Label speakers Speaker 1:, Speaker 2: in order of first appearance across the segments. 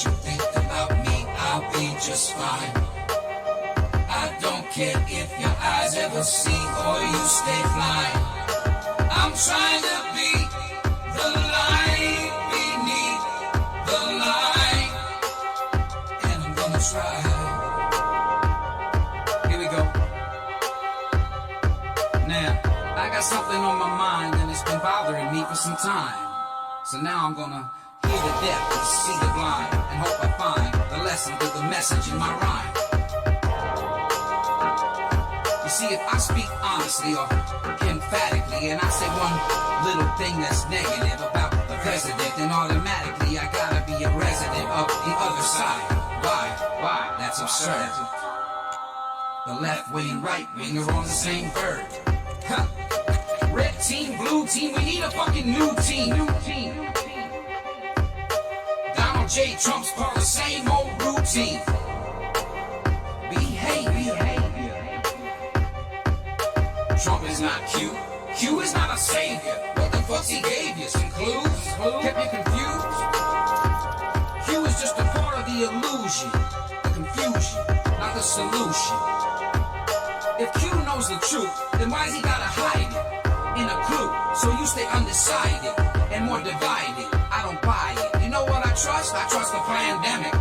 Speaker 1: you think about me, I'll be just fine. I don't care if your eyes ever see or you stay blind. I'm trying to be the light beneath the light, and I'm gonna try. Here we go. Now, I got something on my mind and it's been bothering me for some time. So now I'm gonna hear the deaf and see the blind, and hope I find the lesson to the message in my rhyme. You see, if I speak honestly or emphatically, and I say one little thing that's negative about the president, then automatically I gotta be a resident of the other side. Why? That's absurd. The left wing and right wing are on the same bird. Huh. Red team, blue team, we need a fucking new team. Donald J. Trump's part of the same old routine. Behavior. Trump is not Q. Q is not a savior. What the fuck's he gave you? Some clues? Kept you confused? Q is just a part of the illusion, the confusion, not the solution. If Q knows the truth, then why's he gotta hide it in a clue? So you stay undecided and more divided. I don't buy it. You know what I trust? I trust the pandemic.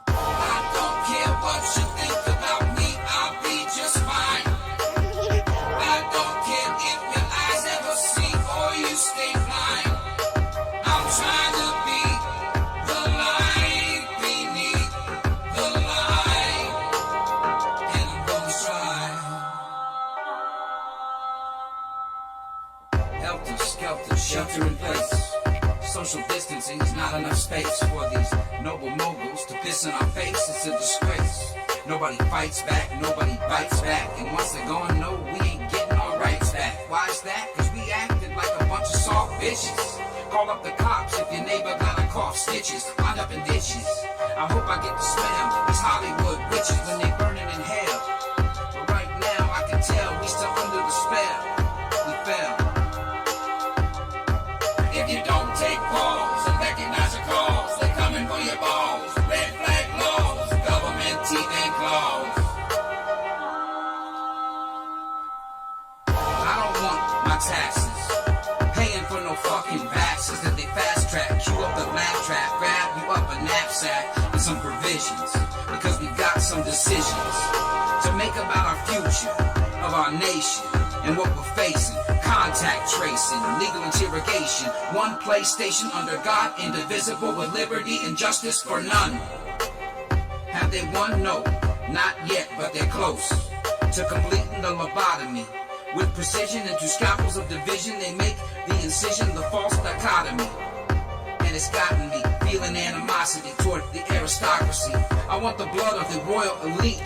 Speaker 1: I don't care what you think about me, I'll be just fine. I don't care if your eyes ever see or you stay blind. I'm trying to be the light beneath the light, and I'm gonna try. Helter skelter, shelter in place. Social distancing is not enough space for these noble moguls to piss in our face. It's a disgrace. Nobody fights back, nobody bites back. And once they're gone, no, we ain't getting our rights back. Why is that? Cause we acted like a bunch of soft bitches. Call up the cops if your neighbor got a cough, stitches, wind up in ditches. I hope I get to smell these Hollywood witches when they burning in hell. But right now I can tell we still under the spell. We fell. If you don't take pause and recognize your cause, they're coming for your balls. Red flag laws, government teeth and claws. I don't want my taxes paying for no fucking vaxes that they fast track. Cue up the laugh track, grab you up a knapsack with some provisions, because we got some decisions to make about our future, of our nation, and what we're facing. Contact tracing, legal interrogation, one PlayStation under God, indivisible with liberty and justice for none. Have they won? No, not yet, but they're close to completing the lobotomy. With precision into scalpels of division, they make the incision the false dichotomy. And it's gotten me feeling animosity toward the aristocracy. I want the blood of the royal elite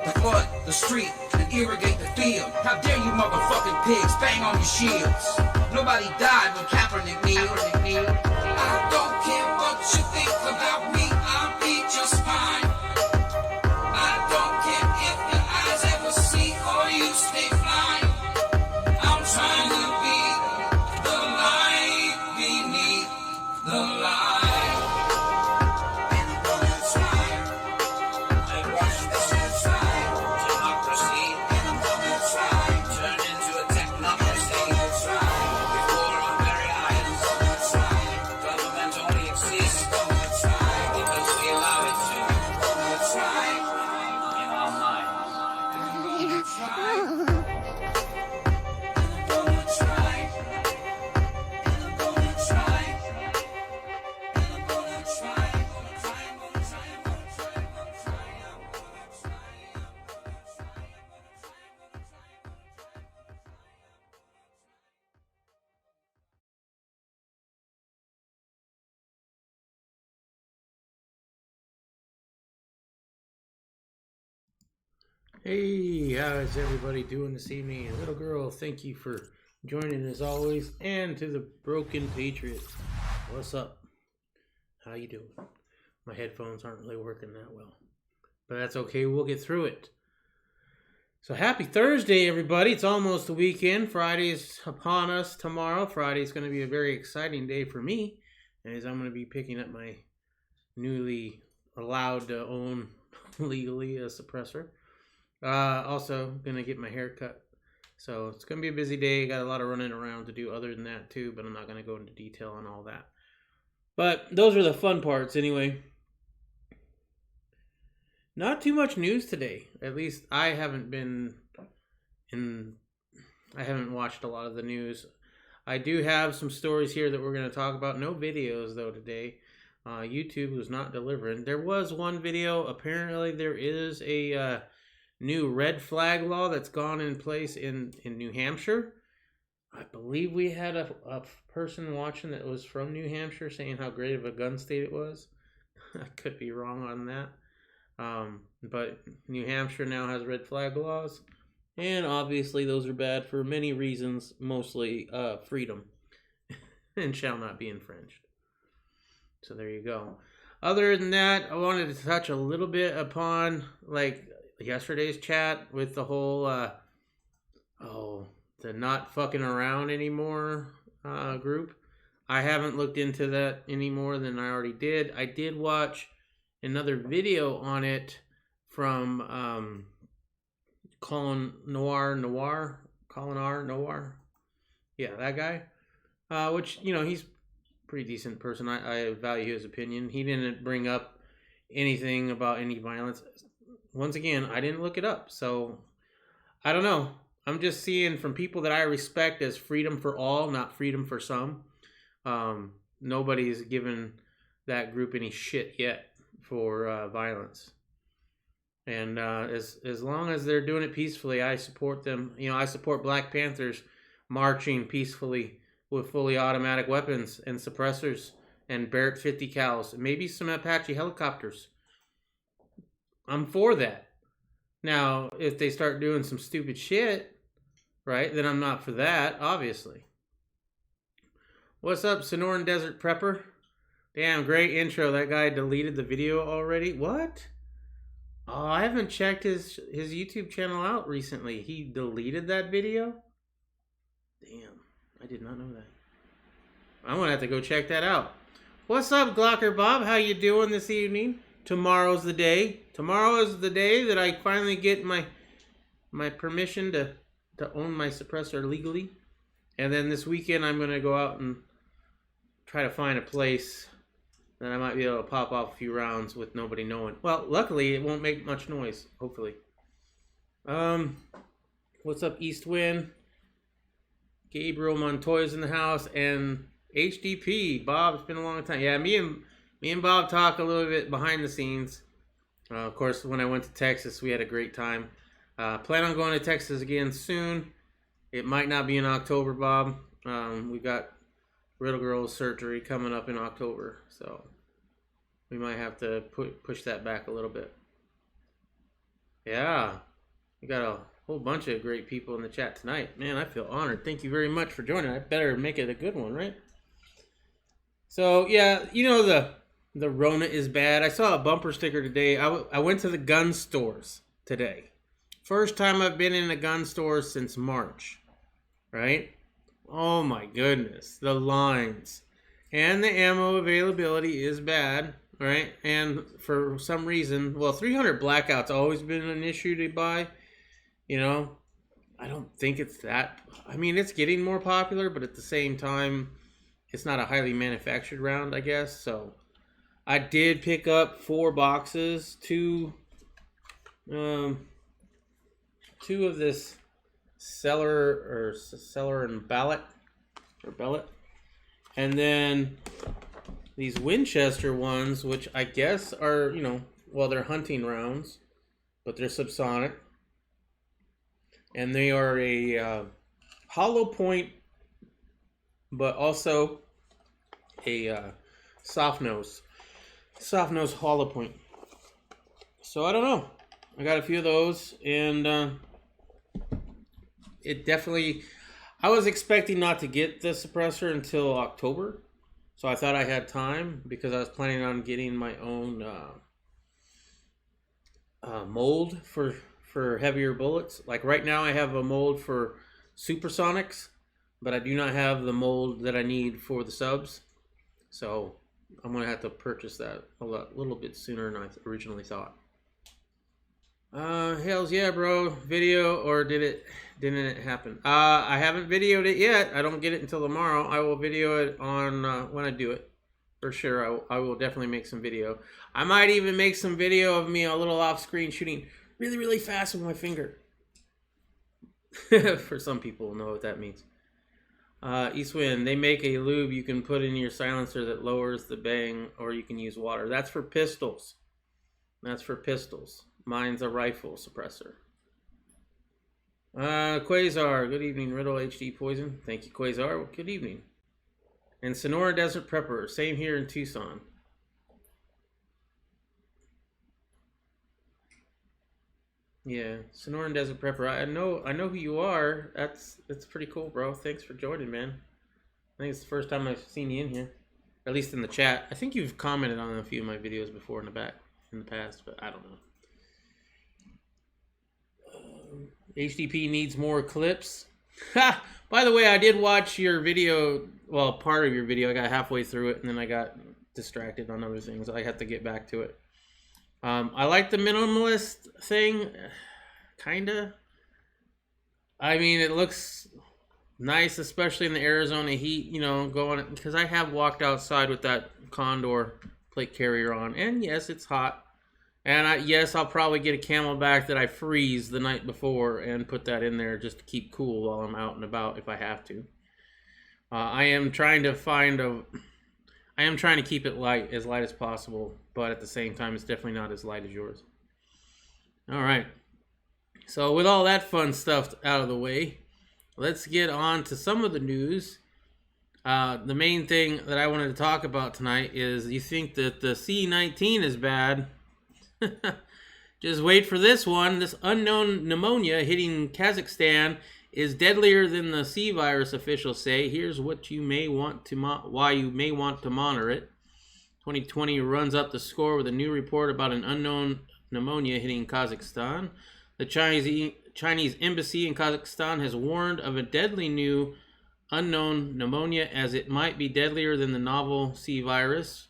Speaker 1: to flood the street and irrigate the field. How dare you motherfucking pigs bang on your shields? Nobody died when Kaepernick kneeled. I don't care what you think about me, I'll be just fine. I don't care if your eyes ever see or you stay blind. I'm trying to be the light beneath the light, and I'm gonna try. I watch this inside democracy, and I'm gonna try. Turn into a technocracy, before our very eyes. I'm gonna try. Government only exists, because we allow it to. I'm gonna try. In our minds. I'm gonna try.
Speaker 2: Hey, how is everybody doing this evening? Little girl, thank you for joining as always. And to the Broken Patriot, what's up? How you doing? My headphones aren't really working that well, but that's okay. We'll get through it. So happy Thursday, everybody. It's almost the weekend. Friday is upon us tomorrow. Friday is going to be a very exciting day for me. as I'm going to be picking up my newly allowed to own legally a suppressor. Also going to get my hair cut. So it's going to be a busy day. Got a lot of running around to do other than that too, but I'm not going to go into detail on all that. But those are the fun parts anyway. Not too much news today. At least I haven't watched a lot of the news. I do have some stories here that we're going to talk about. No videos though today. YouTube was not delivering. There was one video. Apparently there is a new red flag law that's gone in place in New Hampshire. I believe we had a person watching that was from New Hampshire saying how great of a gun state it was. I could be wrong on that. But New Hampshire now has red flag laws. And obviously those are bad for many reasons, mostly freedom. And shall not be infringed. So there you go. Other than that, I wanted to touch a little bit upon like yesterday's chat with the whole the not fucking around anymore group. I haven't looked into that any more than I already did. I did watch another video on it from Colin Noir. Yeah, that guy. Which, you know, he's a pretty decent person. I value his opinion. He didn't bring up anything about any violence. Once again, I didn't look it up, so I don't know. I'm just seeing from people that I respect as freedom for all, not freedom for some. Nobody's given that group any shit yet for violence. And as long as they're doing it peacefully, I support them. You know, I support Black Panthers marching peacefully with fully automatic weapons and suppressors and Barrett 50 cals, and maybe some Apache helicopters. I'm for that. Now, if they start doing some stupid shit, right, then I'm not for that, obviously. What's up, Sonoran Desert Prepper? Damn, great intro. That guy deleted the video already. What? Oh, I haven't checked his YouTube channel out recently. He deleted that video? Damn, I did not know that. I'm gonna have to go check that out. What's up, Glocker Bob? How you doing this evening? Tomorrow's the day. Tomorrow is the day that I finally get my permission to own my suppressor legally. And then this weekend I'm going to go out and try to find a place that I might be able to pop off a few rounds with nobody knowing. Well, luckily it won't make much noise, hopefully. What's up, East Wind? Gabriel Montoya's in the house, and HDP. Bob, it's been a long time. Yeah, me and Bob talk a little bit behind the scenes. Of course, when I went to Texas, we had a great time. Plan on going to Texas again soon. It might not be in October, Bob. We got little girl's surgery coming up in October, so we might have to push that back a little bit. Yeah, we got a whole bunch of great people in the chat tonight. Man, I feel honored. Thank you very much for joining. I better make it a good one, right? So, yeah, you know the Rona is bad. I saw a bumper sticker today. I went to the gun stores today. First time I've been in a gun store since March, right? Oh my goodness, the lines. And the ammo availability is bad, right? And for some reason, well, 300 Blackout's always been an issue to buy. You know, I don't think it's that. I mean, it's getting more popular, but at the same time, it's not a highly manufactured round, I guess. So I did pick up 4 boxes, two of this Cellar and Bellet, and then these Winchester ones, which I guess are, you know, well, they're hunting rounds, but they're subsonic, and they are a hollow point, but also a soft nose hollow point. So I don't know. I got a few of those, and it definitely, I was expecting not to get the suppressor until October, so I thought I had time because I was planning on getting my own mold for heavier bullets. Like right now I have a mold for supersonics, but I do not have the mold that I need for the subs. So I'm going to have to purchase that a little bit sooner than I originally thought. Hells yeah, bro. Video, or didn't it happen? I haven't videoed it yet. I don't get it until tomorrow. I will video it on when I do it. For sure, I will definitely make some video. I might even make some video of me a little off-screen shooting really, really fast with my finger. For some people know what that means. Eastwind, they make a lube you can put in your silencer that lowers the bang, or you can use water. That's for pistols. That's for pistols. Mine's a rifle suppressor. Quasar, good evening. Riddle HD Poison. Thank you, Quasar. Good evening. And Sonora Desert Prepper, same here in Tucson. Yeah, Sonoran Desert Prepper. I know who you are. That's pretty cool, bro. Thanks for joining, man. I think it's the first time I've seen you in here, at least in the chat. I think you've commented on a few of my videos before in the past, but I don't know. HDP needs more clips. Ha! By the way, I did watch your video. Well, part of your video. I got halfway through it, and then I got distracted on other things. I have to get back to it. I like the minimalist thing, kinda. I mean, it looks nice, especially in the Arizona heat, you know, going, because I have walked outside with that Condor plate carrier on, and yes, it's hot. And yes, I'll probably get a Camelback that I freeze the night before and put that in there just to keep cool while I'm out and about if I have to. I am trying to keep it light, as light as possible, but at the same time, it's definitely not as light as yours. All right. So with all that fun stuff out of the way, let's get on to some of the news. The main thing that I wanted to talk about tonight is, you think that the C-19 is bad? Just wait for this one. This unknown pneumonia hitting Kazakhstan is deadlier than the C virus, officials say. Here's what you may want to why you may want to monitor it. 2020 runs up the score with a new report about an unknown pneumonia hitting Kazakhstan. The Chinese embassy in Kazakhstan has warned of a deadly new unknown pneumonia, as it might be deadlier than the novel C virus.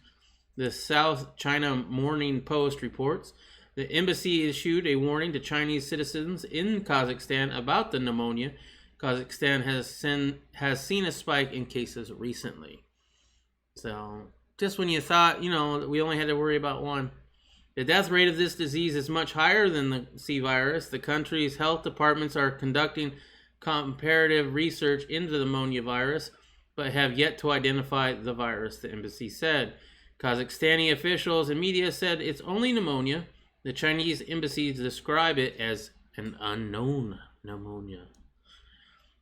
Speaker 2: The South China Morning Post reports the embassy issued a warning to Chinese citizens in Kazakhstan about the pneumonia. Kazakhstan has seen a spike in cases recently. So just when you thought, you know, we only had to worry about one. The death rate of this disease is much higher than the C virus. The country's health departments are conducting comparative research into the pneumonia virus, but have yet to identify the virus, the embassy said. Kazakhstani officials and media said it's only pneumonia. The Chinese embassy described it as an unknown pneumonia.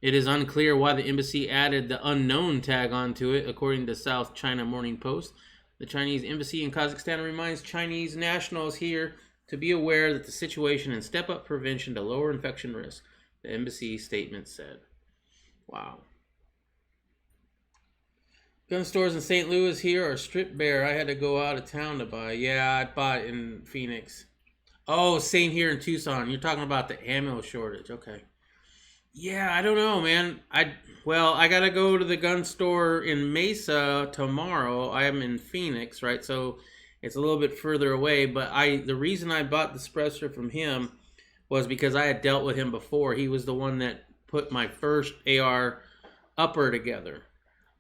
Speaker 2: It is unclear why the embassy added the unknown tag onto it, according to South China Morning Post. The Chinese embassy in Kazakhstan reminds Chinese nationals here to be aware that the situation and step up prevention to lower infection risk, the embassy statement said. Wow. Gun stores in St. Louis here are stripped bare. I had to go out of town to buy. Yeah, I bought it in Phoenix. Oh, same here in Tucson. You're talking about the ammo shortage. Okay. Yeah, I don't know, man. I got to go to the gun store in Mesa tomorrow. I am in Phoenix, right? So it's a little bit further away. But the reason I bought the suppressor from him was because I had dealt with him before. He was the one that put my first AR upper together.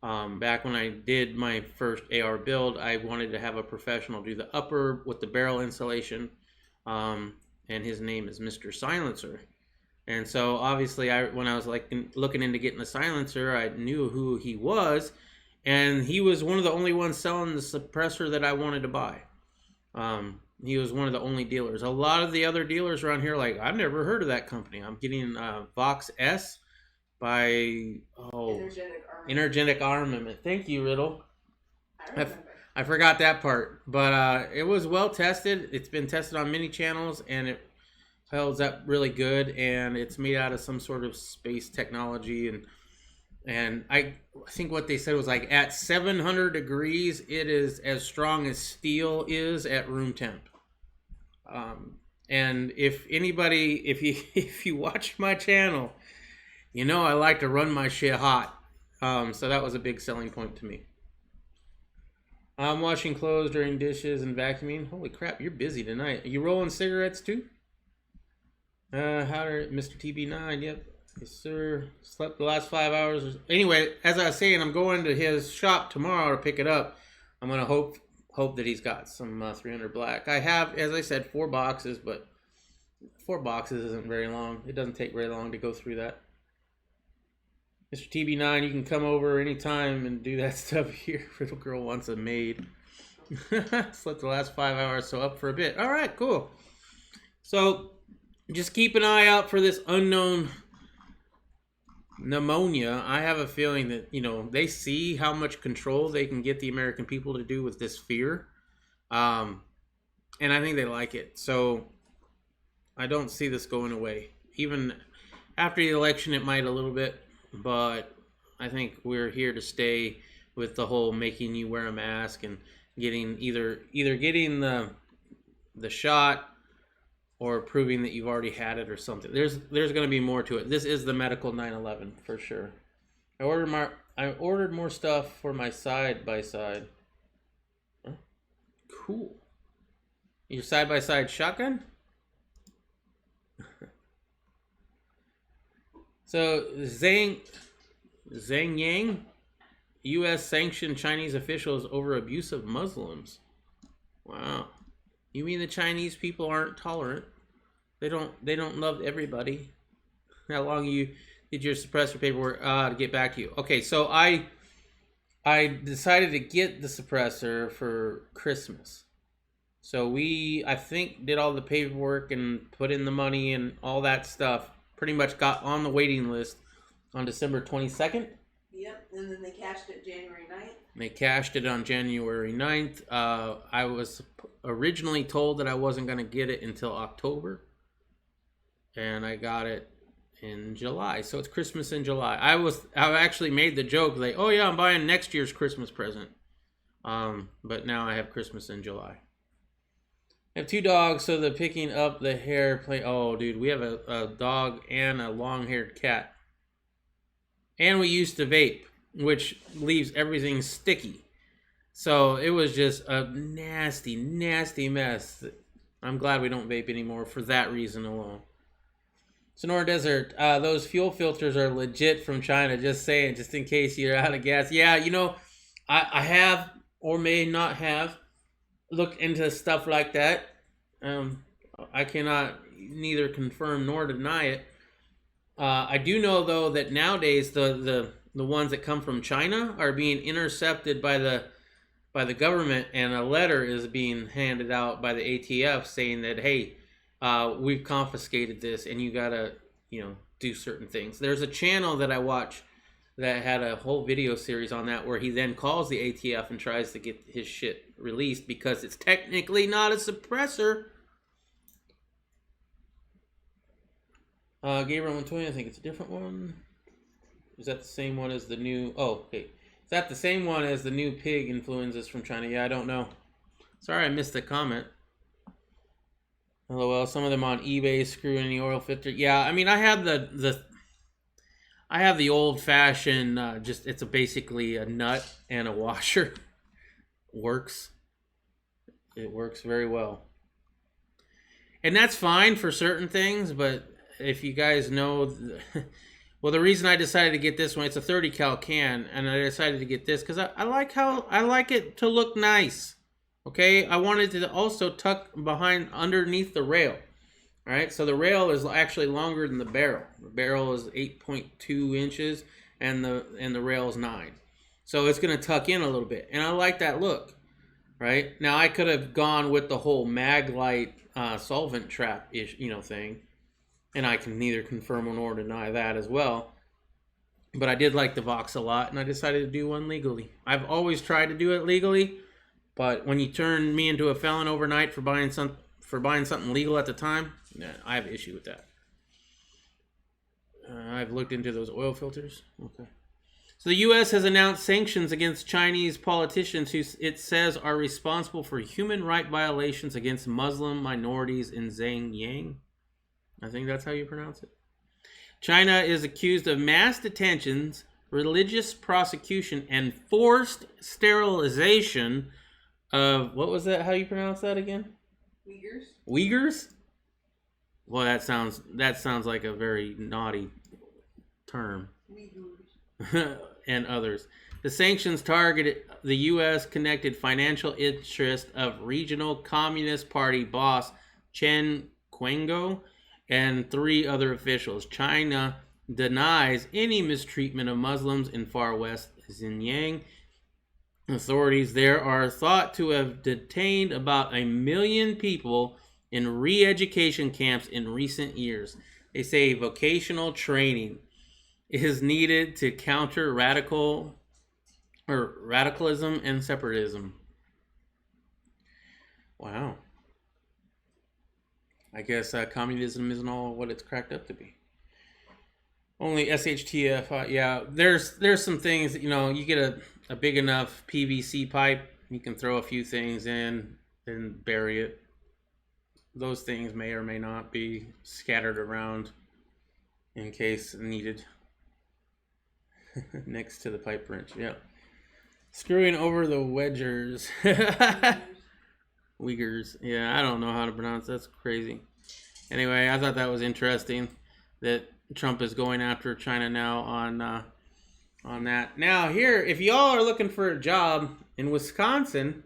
Speaker 2: Back when I did my first AR build, I wanted to have a professional do the upper with the barrel installation, and his name is Mr. Silencer. And so obviously, when I was looking into getting a silencer, I knew who he was, and he was one of the only ones selling the suppressor that I wanted to buy. He was one of the only dealers. A lot of the other dealers around here, like, I've never heard of that company. I'm getting Vox S by Energetic Armament. Thank you, Riddle. I forgot that part, but it was well tested. It's been tested on many channels, and it holds up really good. And it's made out of some sort of space technology, and I think what they said was, like, at 700 degrees, it is as strong as steel is at room temp. And if you watch my channel, you know I like to run my shit hot. So that was a big selling point to me. I'm washing clothes, doing dishes, and vacuuming. Holy crap, you're busy tonight. Are you rolling cigarettes too? Mr. TB9, yep. Yes, sir. Slept the last 5 hours. Anyway, as I was saying, I'm going to his shop tomorrow to pick it up. I'm going to hope that he's got some 300 black. I have, as I said, 4 boxes, but 4 boxes isn't very long. It doesn't take very long to go through that. Mr. TB9, you can come over anytime and do that stuff here. Little girl wants a maid. Slept the last 5 hours, so up for a bit. All right, cool. So just keep an eye out for this unknown pneumonia. I have a feeling that, they see how much control they can get the American people to do with this fear. And I think they like it. So I don't see this going away. Even after the election, it might a little bit. But I think we're here to stay with the whole making you wear a mask and getting either getting the shot or proving that you've already had it or something. There's going to be more to it. This is the medical 9/11 for sure. I ordered more stuff for my side-by-side. Huh? Cool. Your side-by-side shotgun? So, Zhang Yang, U.S. sanctioned Chinese officials over abuse of Muslims. Wow. You mean the Chinese people aren't tolerant? They don't love everybody. How long did your suppressor paperwork to get back to you? Okay, so I decided to get the suppressor for Christmas. So I think did all the paperwork and put in the money and all that stuff. Pretty much got on the waiting list on December 22nd.
Speaker 3: Yep, and then they cashed it January 9th.
Speaker 2: They cashed it on January 9th. I was originally told that I wasn't going to get it until October. And I got it in July. So it's Christmas in July. I actually made the joke like, oh yeah, I'm buying next year's Christmas present. But now I have Christmas in July. I have 2 dogs, so the picking up the hair play. Oh, dude, we have a dog and a long-haired cat. And we used to vape, which leaves everything sticky. So it was just a nasty, nasty mess. I'm glad we don't vape anymore for that reason alone. Sonora Desert, those fuel filters are legit from China. Just saying, just in case you're out of gas. Yeah, I have or may not have looked into stuff like that. I cannot neither confirm nor deny it. I do know though that nowadays the ones that come from China are being intercepted by the government, and a letter is being handed out by the ATF saying that, hey, we've confiscated this and you gotta do certain things. There's a channel that I watch that had a whole video series on that where he then calls the ATF and tries to get his shit released because it's technically not a suppressor. Gabriel 120, I think it's a different one. Is that the same one as the new... Oh, okay. Is that the same one as the new pig influenzas from China? Yeah, I don't know. Sorry I missed the comment. LOL, some of them on eBay screw in the oil filter. Yeah, I mean, I have the old-fashioned, it's basically a nut and a washer. Works. It works very well. And that's fine for certain things, but if you guys know... Well, the reason I decided to get this one, it's a 30 cal can, and I decided to get this because I like it to look nice. Okay, I wanted to also tuck underneath the rail. All right, so the rail is actually longer than the barrel. The barrel is 8.2 inches, and the rail is 9. So it's going to tuck in a little bit, and I like that look. Right now, I could have gone with the whole Maglite solvent trap thing, and I can neither confirm nor deny that as well. But I did like the Vox a lot, and I decided to do one legally. I've always tried to do it legally, but when you turn me into a felon overnight for buying something legal at the time, I have an issue with that. I've looked into those oil filters. Okay. So the U.S. has announced sanctions against Chinese politicians who it says are responsible for human rights violations against Muslim minorities in Xinjiang. I think that's how you pronounce it. China is accused of mass detentions, religious prosecution, and forced sterilization what was that? How you pronounce that again?
Speaker 3: Uyghurs.
Speaker 2: Uyghurs? Well, that sounds like a very naughty term.
Speaker 3: Uyghurs.
Speaker 2: And others. The sanctions targeted the U.S. connected financial interest of regional Communist Party boss Chen Quango and 3 other officials. China denies any mistreatment of Muslims in far west Xinjiang. Authorities there are thought to have detained about 1 million people in re-education camps in recent years. They say vocational training is needed to counter radicalism and separatism. Wow. I guess communism isn't all what it's cracked up to be. Only SHTF. Yeah, there's some things that, you get a big enough PVC pipe, you can throw a few things in and bury it. Those things may or may not be scattered around in case needed. Next to the pipe wrench, yeah. Screwing over the wedgers. Uyghurs. Yeah, I don't know how to pronounce. That's crazy. Anyway, I thought that was interesting that Trump is going after China now on that. Now here, if y'all are looking for a job in Wisconsin,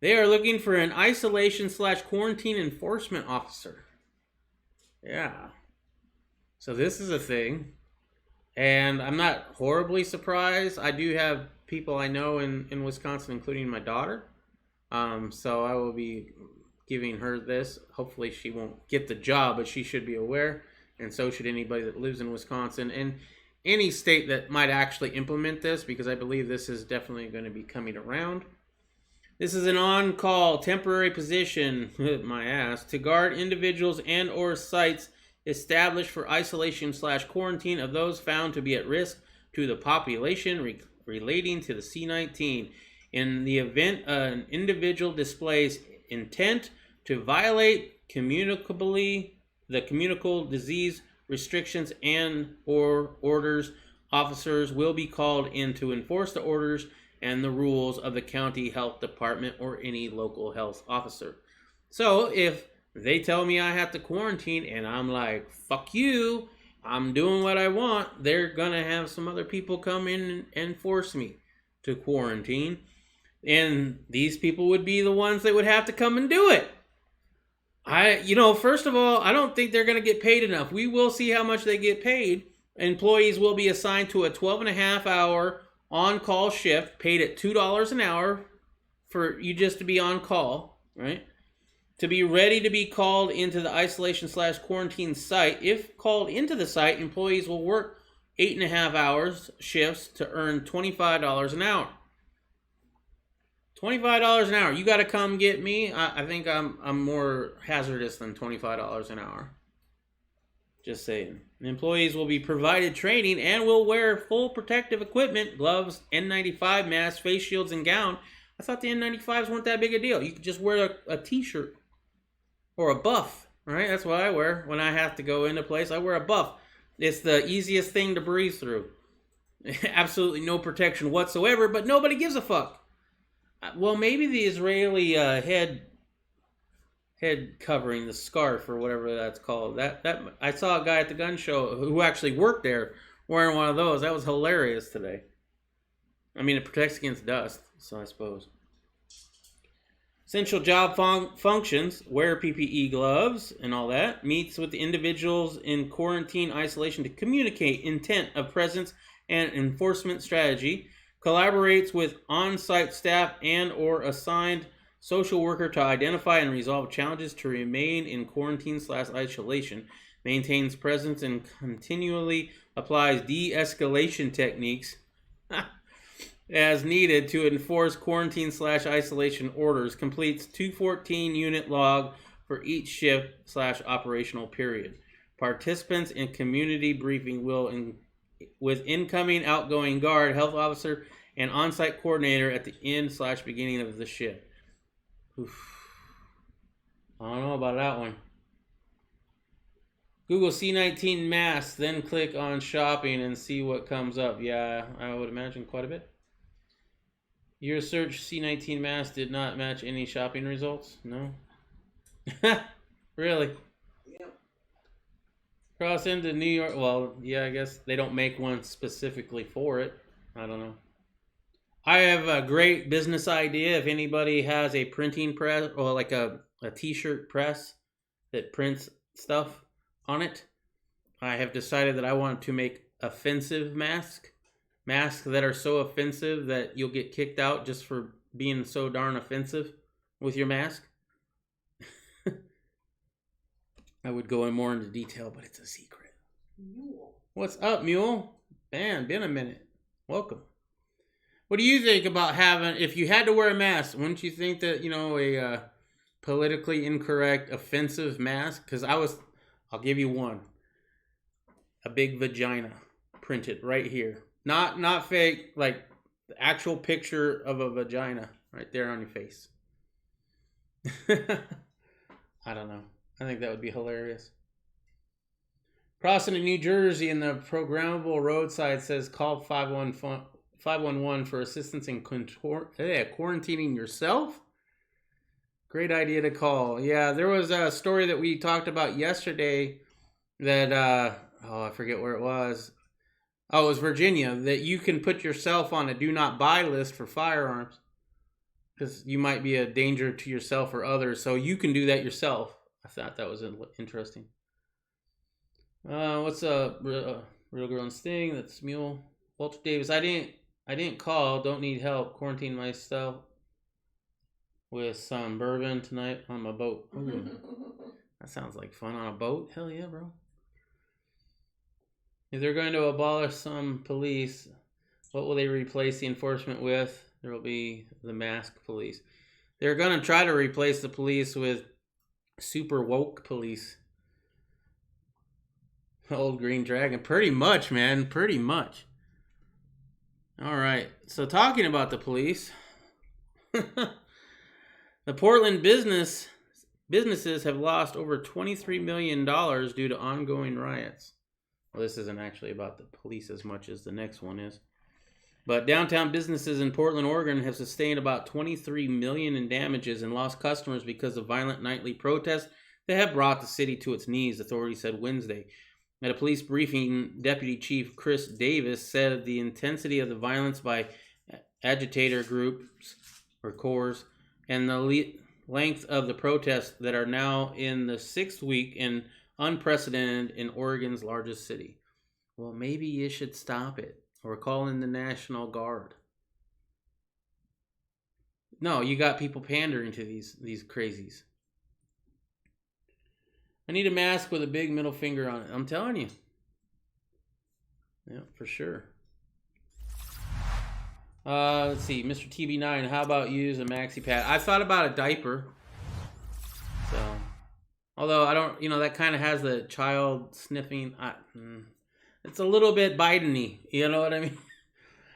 Speaker 2: they are looking for an isolation/quarantine enforcement officer. Yeah. So this is a thing. And I'm not horribly surprised. I do have people I know in Wisconsin, including my daughter. So I will be giving her this. Hopefully she won't get the job, but she should be aware. And so should anybody that lives in Wisconsin and any state that might actually implement this, because I believe this is definitely going to be coming around. This is an on-call temporary position, my ass, to guard individuals and or sites established for isolation/quarantine of those found to be at risk to the population relating to the C-19. In the event an individual displays intent to violate the communicable disease restrictions and or orders, officers will be called in to enforce the orders and the rules of the county health department or any local health officer. So if they tell me I have to quarantine and I'm like, fuck you, I'm doing what I want, they're gonna have some other people come in and force me to quarantine. And these people would be the ones that would have to come and do it. First of all, I don't think they're gonna get paid enough. We will see how much they get paid. Employees will be assigned to a 12.5-hour on-call shift, paid at $2 an hour for you just to be on call, right? To be ready to be called into the isolation/quarantine site. If called into the site, employees will work 8.5 hours shifts to earn $25 an hour. $25 an hour. You got to come get me. I think I'm more hazardous than $25 an hour. Just saying. Employees will be provided training and will wear full protective equipment, gloves, N95 masks, face shields, and gown. I thought the N95s weren't that big a deal. You could just wear a t-shirt. Or a buff, right? That's what I wear when I have to go into place. I wear a buff. It's the easiest thing to breathe through. Absolutely no protection whatsoever, but nobody gives a fuck. Well, maybe the Israeli head covering, the scarf or whatever that's called. That I saw a guy at the gun show who actually worked there wearing one of those. That was hilarious today. I mean, it protects against dust, so I suppose. Essential job functions, wear PPE gloves and all that. Meets with the individuals in quarantine isolation to communicate intent of presence and enforcement strategy. Collaborates with on-site staff and or assigned social worker to identify and resolve challenges to remain in quarantine/isolation. Maintains presence and continually applies de-escalation techniques as needed to enforce quarantine/isolation orders. Completes 214-unit log for each shift/operational period. Participants in community briefing will, with incoming, outgoing guard, health officer, and on-site coordinator at the end/beginning of the shift. Oof. I don't know about that one. Google C-19 masks, then click on shopping and see what comes up. Yeah, I would imagine quite a bit. Your search C-19 mask did not match any shopping results? No? Really?
Speaker 3: Yep.
Speaker 2: Cross into New York. Well, yeah, I guess they don't make one specifically for it. I don't know. I have a great business idea. If anybody has a printing press or like a t-shirt press that prints stuff on it, I have decided that I want to make offensive masks that are so offensive that you'll get kicked out just for being so darn offensive with your mask. I would go in more into detail, but it's a secret.
Speaker 3: Mule.
Speaker 2: What's up, Mule? Man, been a minute. Welcome. What do you think about having, if you had to wear a mask, wouldn't you think that, a politically incorrect, offensive mask? Because I'll give you one. A big vagina printed right here. Not fake, like the actual picture of a vagina right there on your face. I don't know. I think that would be hilarious. Crossing to New Jersey in the programmable roadside says call 511 for assistance in quarantining yourself. Great idea to call. Yeah, there was a story that we talked about yesterday that, I forget where it was. Oh, it was Virginia, that you can put yourself on a do not buy list for firearms because you might be a danger to yourself or others. So you can do that yourself. I thought that was interesting. What's up, Real Girl and Sting? That's Mule. Walter Davis. I didn't call. Don't need help. Quarantine myself with some bourbon tonight on my boat. Ooh, that sounds like fun on a boat. Hell yeah, bro. If they're going to abolish some police, what will they replace the enforcement with? There will be the mask police. They're going to try to replace the police with super woke police. Old Green Dragon. Pretty much, man. Pretty much. All right. So talking about the police, the Portland businesses have lost over $23 million due to ongoing riots. Well, this isn't actually about the police as much as the next one is. But downtown businesses in Portland, Oregon have sustained about $23 million in damages and lost customers because of violent nightly protests that have brought the city to its knees, authorities said Wednesday. At a police briefing, Deputy Chief Chris Davis said the intensity of the violence by agitator groups or cores and the length of the protests that are now in the 6th week and unprecedented in Oregon's largest city. Well, maybe you should stop it or call in the National Guard. No, you got people pandering to these crazies. I need a mask with a big middle finger on it. I'm telling you. Yeah, for sure. Let's see. Mr. TB9, how about you use a maxi pad? I thought about a diaper. So, although I don't, that kind of has the child sniffing. It's a little bit Biden-y. You know what I mean?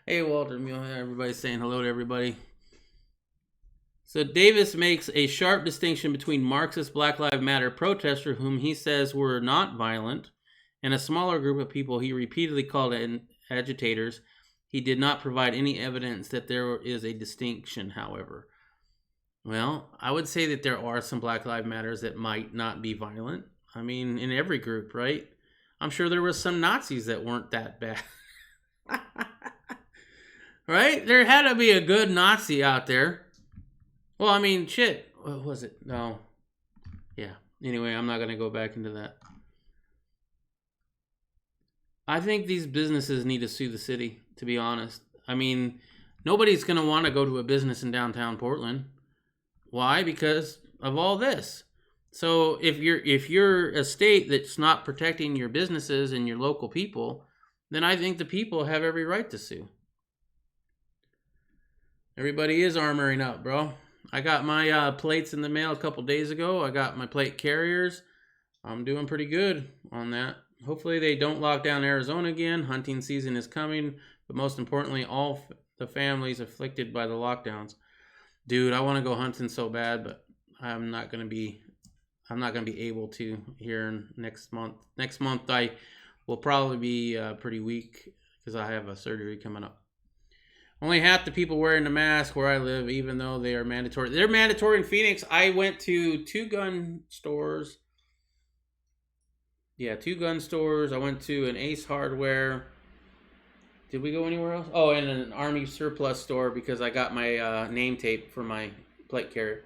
Speaker 2: Hey, Walter. Everybody's saying hello to everybody. So Davis makes a sharp distinction between Marxist Black Lives Matter protesters, whom he says were not violent, and a smaller group of people he repeatedly called agitators. He did not provide any evidence that there is a distinction, however. Well, I would say that there are some Black Lives Matters that might not be violent. I mean, in every group, right? I'm sure there was some Nazis that weren't that bad. Right? There had to be a good Nazi out there. Well, I mean, shit. What was it? No. Yeah. Anyway, I'm not going to go back into that. I think these businesses need to sue the city, to be honest. I mean, nobody's going to want to go to a business in downtown Portland. Why? Because of all this. So if you're a state that's not protecting your businesses and your local people, then I think the people have every right to sue. Everybody is armoring up, bro. I got my plates in the mail a couple days ago. I got my plate carriers. I'm doing pretty good on that. Hopefully they don't lock down Arizona again. Hunting season is coming, but most importantly, all the families afflicted by the lockdowns. Dude, I want to go hunting so bad, but I'm not going to be able to here next month. Next month I will probably be pretty weak because I have a surgery coming up. Only half the people wearing the mask where I live, even though they are mandatory. They're mandatory in Phoenix. I went to 2 gun stores. Yeah, 2 gun stores. I went to an Ace Hardware. Did we go anywhere else? Oh, and an Army surplus store because I got my name tape for my plate carrier.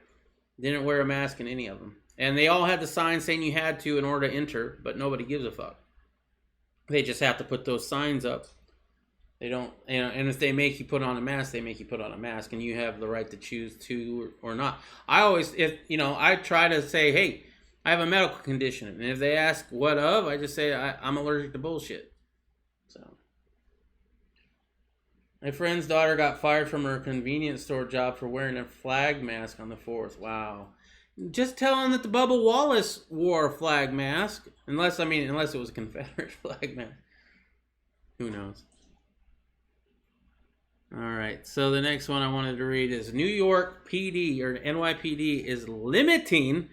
Speaker 2: Didn't wear a mask in any of them. And they all had the sign saying you had to in order to enter, but nobody gives a fuck. They just have to put those signs up. They don't, and if they make you put on a mask, they make you put on a mask, and you have the right to choose to or not. I always, I try to say, hey, I have a medical condition, and if they ask what of, I just say I'm allergic to bullshit. So, my friend's daughter got fired from her convenience store job for wearing a flag mask on the 4th. Wow. Just tell them that the Bubba Wallace wore a flag mask, unless it was a Confederate flag mask. Who knows? All right, so the next one I wanted to read is New York PD or NYPD is limiting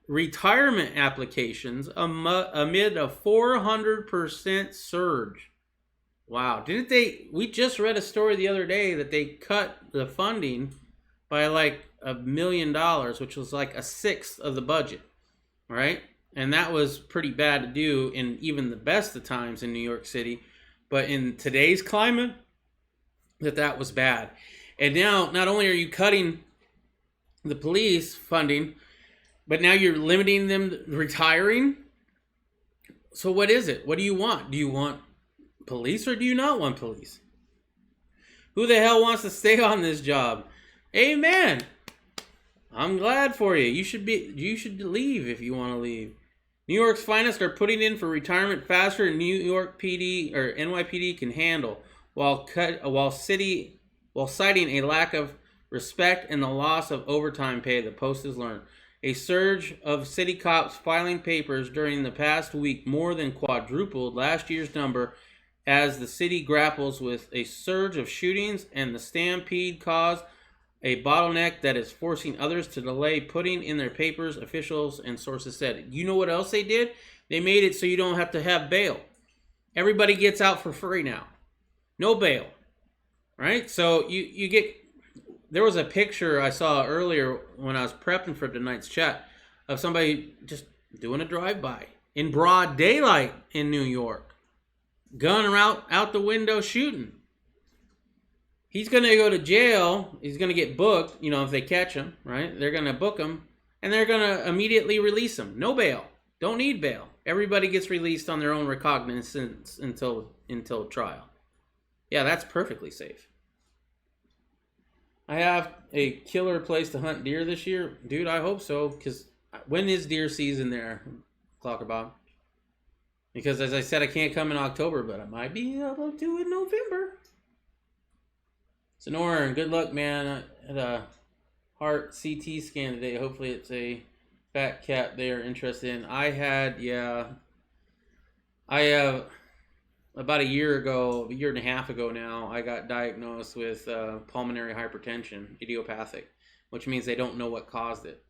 Speaker 2: retirement applications amid a 400% surge. Wow, didn't they? We just read a story the other day that they cut the funding by like $1 million, which was like a sixth of the budget, right? And that was pretty bad to do in even the best of times in New York City. But in today's climate, that was bad. And now, not only are you cutting the police funding, but now you're limiting them retiring. So what is it? What do you want? Do you want police or do you not want police? Who the hell wants to stay on this job? Amen. I'm glad for you. You should leave if you want to leave. New York's finest are putting in for retirement faster than New York PD or NYPD can handle, while citing a lack of respect and the loss of overtime pay, the Post has learned. A surge of city cops filing papers during the past week more than quadrupled last year's number as the city grapples with a surge of shootings, and the stampede caused a bottleneck that is forcing others to delay putting in their papers, officials and sources said. You know what else they did? They made it so you don't have to have bail. Everybody gets out for free now. No bail. Right? So you get... There was a picture I saw earlier when I was prepping for tonight's chat of somebody just doing a drive-by in broad daylight in New York. Gun out the window shooting. He's going to go to jail. He's going to get booked, if they catch him, right? They're going to book him, and they're going to immediately release him. No bail. Don't need bail. Everybody gets released on their own recognizance until trial. Yeah, that's perfectly safe. I have a killer place to hunt deer this year. Dude, I hope so, because when is deer season there, Clocker Bob? Because as I said, I can't come in October, but I might be able to in November. Sonoran, good luck, man. I had a heart CT scan today. Hopefully it's a fat cat they are interested in. I have about a year and a half ago now, I got diagnosed with pulmonary hypertension, idiopathic, which means they don't know what caused it.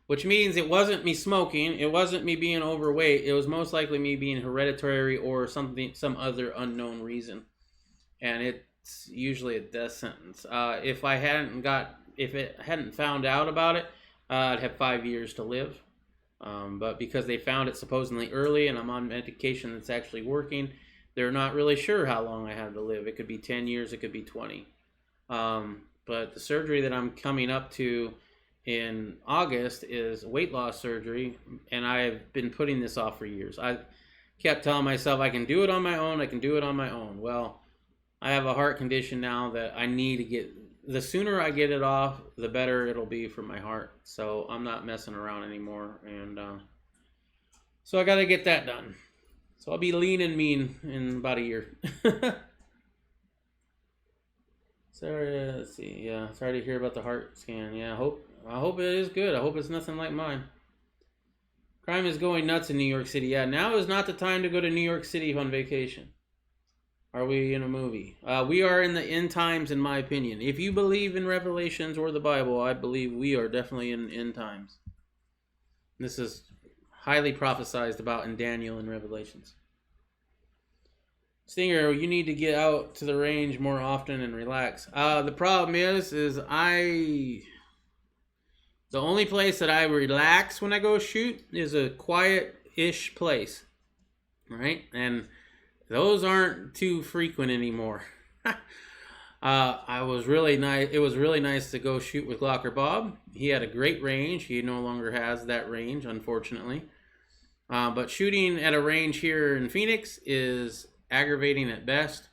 Speaker 2: Which means it wasn't me smoking, it wasn't me being overweight, it was most likely me being hereditary or some other unknown reason. And it's usually a death sentence. If it hadn't found out about it, I'd have 5 years to live. But because they found it supposedly early and I'm on medication that's actually working, they're not really sure how long I have to live. It could be 10 years, it could be 20. But the surgery that I'm coming up to in August is weight loss surgery, and I've been putting this off for years. I kept telling myself I can do it on my own. Well, I have a heart condition now that I need to get. The sooner I get it off, the better it'll be for my heart. So I'm not messing around anymore, and so I got to get that done. So I'll be lean and mean in about a year. Sorry, let's see. Yeah, sorry to hear about the heart scan. Yeah, I hope it is good. I hope it's nothing like mine. Crime is going nuts in New York City. Yeah, now is not the time to go to New York City on vacation. Are we in a movie? We are in the end times, in my opinion. If you believe in Revelations or the Bible, I believe we are definitely in end times. This is highly prophesized about in Daniel and Revelations. Stinger, you need to get out to the range more often and relax. The problem is the only place that I relax when I go shoot is a quiet-ish place, right? And those aren't too frequent anymore. I was really nice. It was really nice to go shoot with Glocker Bob. He had a great range. He no longer has that range, unfortunately. But shooting at a range here in Phoenix is aggravating at best.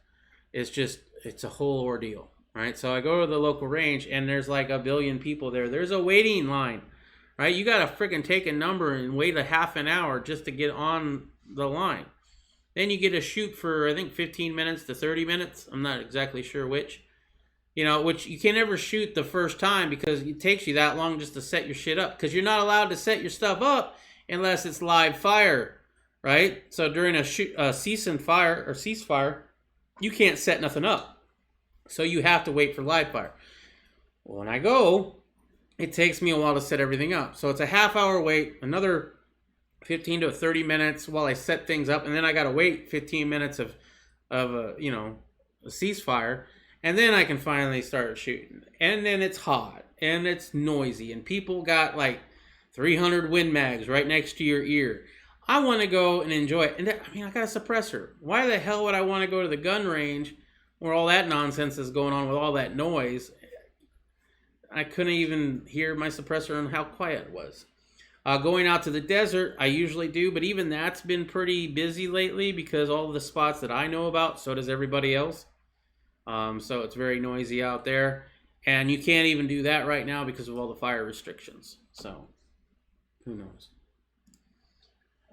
Speaker 2: It's a whole ordeal, right? So I go to the local range and there's like a billion people there. There's a waiting line, right? You got to freaking take a number and wait a half an hour just to get on the line. Then you get a shoot for, I think, 15 minutes to 30 minutes. I'm not exactly sure which. Which you can never shoot the first time because it takes you that long just to set your shit up. Because you're not allowed to set your stuff up unless it's live fire, right? So during a ceasefire, you can't set nothing up. So you have to wait for live fire. Well, when I go, it takes me a while to set everything up. So it's a half hour wait, another 15 to 30 minutes while I set things up, and then I got to wait 15 minutes of a ceasefire, and then I can finally start shooting. And then it's hot, and it's noisy, and people got like 300 Win Mags right next to your ear. I want to go and enjoy it. And I got a suppressor. Why the hell would I want to go to the gun range where all that nonsense is going on with all that noise? I couldn't even hear my suppressor on how quiet it was. Going out to the desert, I usually do, but even that's been pretty busy lately because all the spots that I know about, so does everybody else. So it's very noisy out there. And you can't even do that right now because of all the fire restrictions. So, who knows?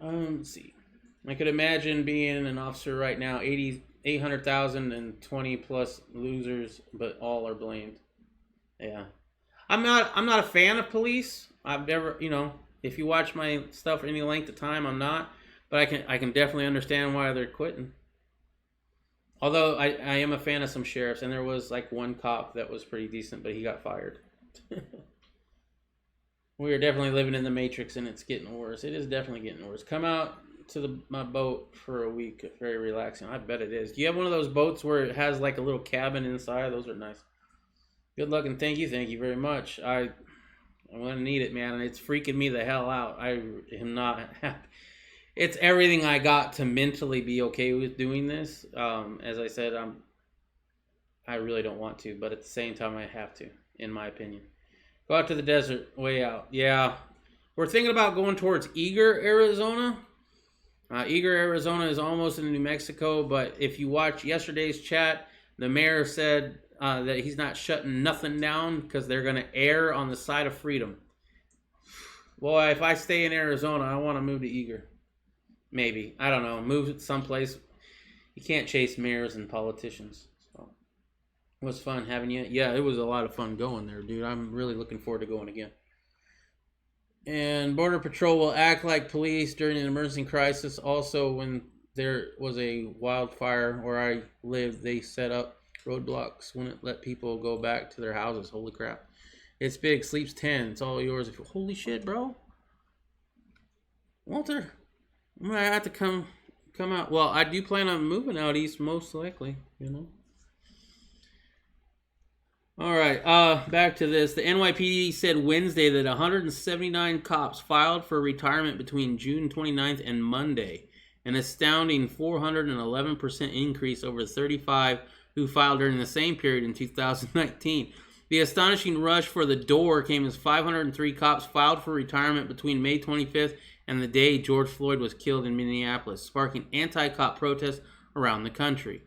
Speaker 2: Let's see. I could imagine being an officer right now, 800,000 and 20 plus losers, but all are blamed. Yeah. I'm not a fan of police. I've never, if you watch my stuff for any length of time, I'm not. But I can definitely understand why they're quitting. Although I am a fan of some sheriffs, and there was like one cop that was pretty decent, but he got fired. We are definitely living in the Matrix, and it's getting worse. It is definitely getting worse. Come out to my boat for a week. It's very relaxing. I bet it is. Do you have one of those boats where it has like a little cabin inside? Those are nice. Good luck, and thank you very much. I'm gonna need it, man, and it's freaking me the hell out. I am not happy. It's everything I got to mentally be okay with doing this. As I said, I really don't want to, but at the same time, I have to, in my opinion. Go out to the desert, way out. Yeah, we're thinking about going towards Eager, Arizona. Eager, Arizona is almost in New Mexico, but if you watch yesterday's chat, the mayor said that he's not shutting nothing down because they're going to err on the side of freedom. Boy, if I stay in Arizona, I want to move to Eager. Maybe. I don't know. Move someplace. You can't chase mayors and politicians. So, it was fun having you. Yeah, it was a lot of fun going there, dude. I'm really looking forward to going again. And Border Patrol will act like police during an emergency crisis. Also, when there was a wildfire where I lived, they set up roadblocks, wouldn't let people go back to their houses. Holy crap. It's big. Sleeps 10. It's all yours. Holy shit, bro. Walter, I'm going to have to come out. Well, I do plan on moving out east, most likely, All right, back to this. The NYPD said Wednesday that 179 cops filed for retirement between June 29th and Monday, an astounding 411% increase over 35 who filed during the same period in 2019. The astonishing rush for the door came as 503 cops filed for retirement between May 25th and the day George Floyd was killed in Minneapolis, sparking anti-cop protests around the country.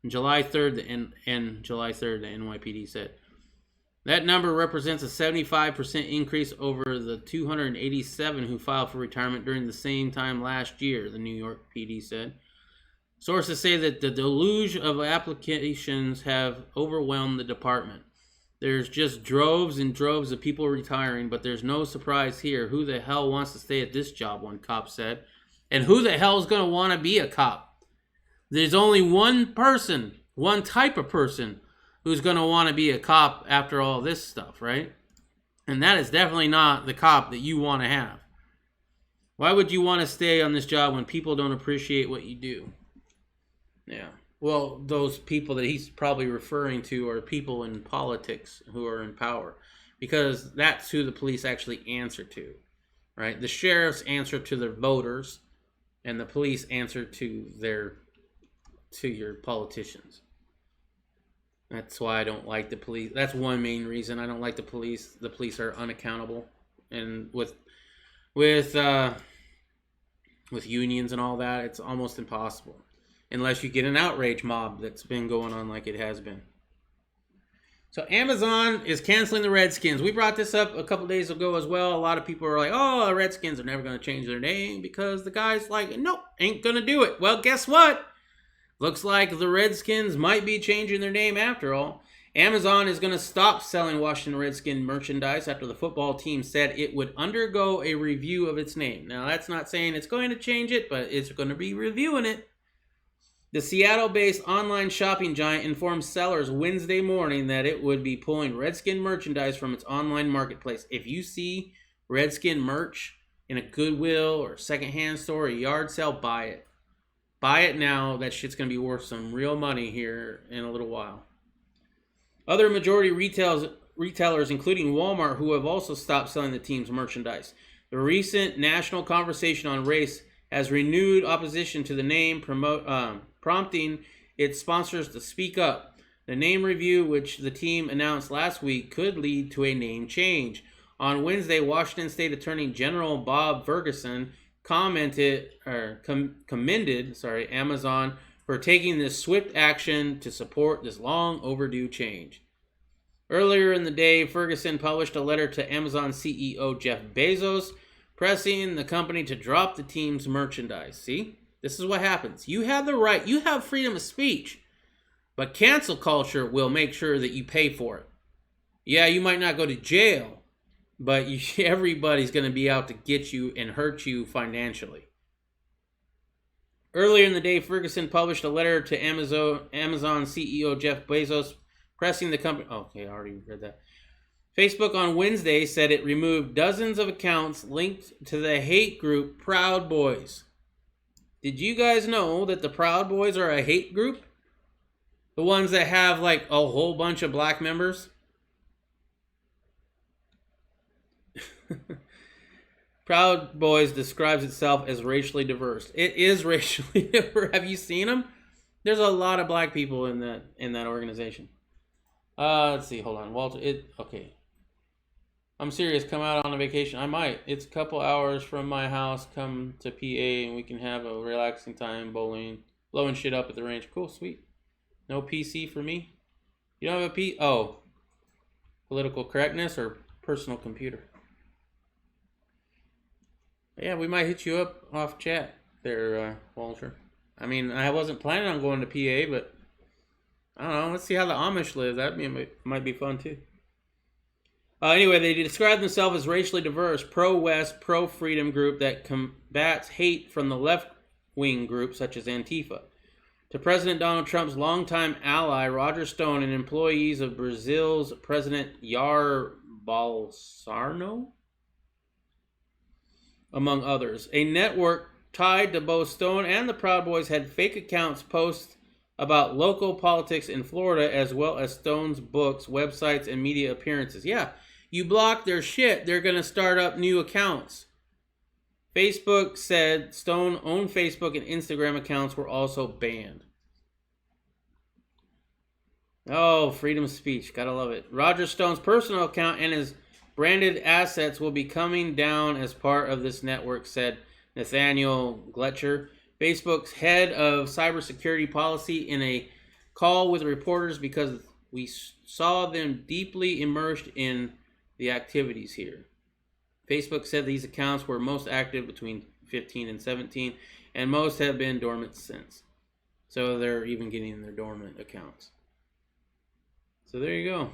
Speaker 2: On July 3rd, the NYPD said. That number represents a 75% increase over the 287 who filed for retirement during the same time last year, the New York PD said. Sources say that the deluge of applications have overwhelmed the department. There's just droves and droves of people retiring, but there's no surprise here. Who the hell wants to stay at this job, one cop said. And who the hell is going to want to be a cop? There's only one person, one type of person who's going to want to be a cop after all this stuff, right? And that is definitely not the cop that you want to have. Why would you want to stay on this job when people don't appreciate what you do? Yeah. Well, those people that he's probably referring to are people in politics who are in power, because that's who the police actually answer to, right? The sheriffs answer to their voters, and the police answer to your politicians. That's why I don't like the police. That's one main reason I don't like the police. The police are unaccountable, and with unions and all that, it's almost impossible unless you get an outrage mob that's been going on like it has been. So Amazon is canceling the Redskins. We brought this up a couple days ago as well. A lot of people are like, oh, the Redskins are never going to change their name because the guy's like, nope, ain't going to do it. Well, guess what? Looks like the Redskins might be changing their name after all. Amazon is going to stop selling Washington Redskin merchandise after the football team said it would undergo a review of its name. Now, that's not saying it's going to change it, but it's going to be reviewing it. The Seattle-based online shopping giant informed sellers Wednesday morning that it would be pulling Redskin merchandise from its online marketplace. If you see Redskin merch in a Goodwill or secondhand store or yard sale, buy it. Buy it now. That shit's going to be worth some real money here in a little while. Other majority retailers, including Walmart, who have also stopped selling the team's merchandise. The recent national conversation on race has renewed opposition to the name, prompting its sponsors to speak up. The name review, which the team announced last week, could lead to a name change. On Wednesday, Washington State Attorney General Bob Ferguson commended Amazon for taking this swift action to support this long overdue change. Earlier in the day, Ferguson published a letter to Amazon CEO Jeff Bezos, pressing the company to drop the team's merchandise. See, this is what happens. You have the right, you have freedom of speech, but cancel culture will make sure that you pay for it. Yeah, you might not go to jail, but everybody's going to be out to get you and hurt you financially. Earlier in the day, Ferguson published a letter to Amazon CEO Jeff Bezos, pressing the company. Okay, I already read that. Facebook on Wednesday said it removed dozens of accounts linked to the hate group Proud Boys. Did you guys know that the Proud Boys are a hate group? The ones that have like a whole bunch of black members? Proud Boys describes itself as racially diverse. It is racially diverse. Have you seen them? There's a lot of black people in that organization. Let's see. Hold on, Walter. Okay. I'm serious. Come out on a vacation. I might. It's a couple hours from my house. Come to PA and we can have a relaxing time bowling, blowing shit up at the range. Cool, sweet. No PC for me. You don't have a PC? Oh, political correctness or personal computer. Yeah, we might hit you up off chat there, Walter. I mean, I wasn't planning on going to PA, but I don't know. Let's see how the Amish live. That might be fun too. Anyway, they describe themselves as racially diverse, pro-West, pro-freedom group that combats hate from the left-wing groups such as Antifa. To President Donald Trump's longtime ally, Roger Stone, and employees of Brazil's President Jair Bolsonaro, among others. A network tied to both Stone and the Proud Boys had fake accounts post about local politics in Florida, as well as Stone's books, websites, and media appearances. Yeah, you block their shit, they're going to start up new accounts. Facebook said Stone-owned Facebook and Instagram accounts were also banned. Oh, freedom of speech. Gotta love it. Roger Stone's personal account and his branded assets will be coming down as part of this network, said Nathaniel Gletcher, Facebook's head of cybersecurity policy, in a call with reporters, because we saw them deeply immersed in the activities here. Facebook said these accounts were most active between 15 and 17, and most have been dormant since. So they're even getting their dormant accounts. So there you go.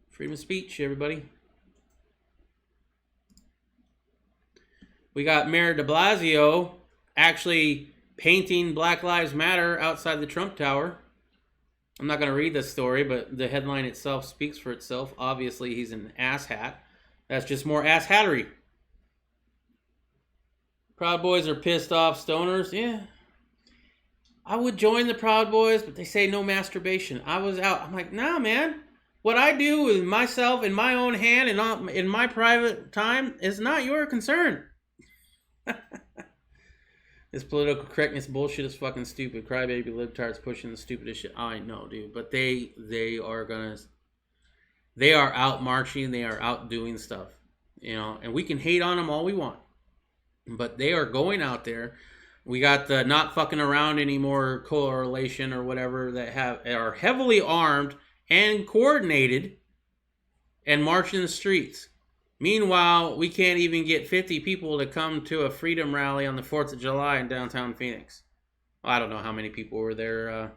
Speaker 2: Freedom of speech, everybody. We got Mayor de Blasio actually painting Black Lives Matter outside the Trump Tower. I'm not going to read this story, but the headline itself speaks for itself. Obviously, he's an asshat. That's just more asshattery. Proud Boys are pissed off stoners. Yeah. I would join the Proud Boys, but they say no masturbation. I was out. I'm like, nah, man. What I do with myself in my own hand and in my private time is not your concern. This political correctness bullshit is fucking stupid. Crybaby libtards pushing the stupidest shit. I know, dude. But they are out marching. They are out doing stuff. You know, and we can hate on them all we want. But they are going out there. We got the not fucking around anymore coalition or whatever that are heavily armed and coordinated and march in the streets. Meanwhile, we can't even get 50 people to come to a freedom rally on the 4th of July in downtown Phoenix. Well, I don't know how many people were there,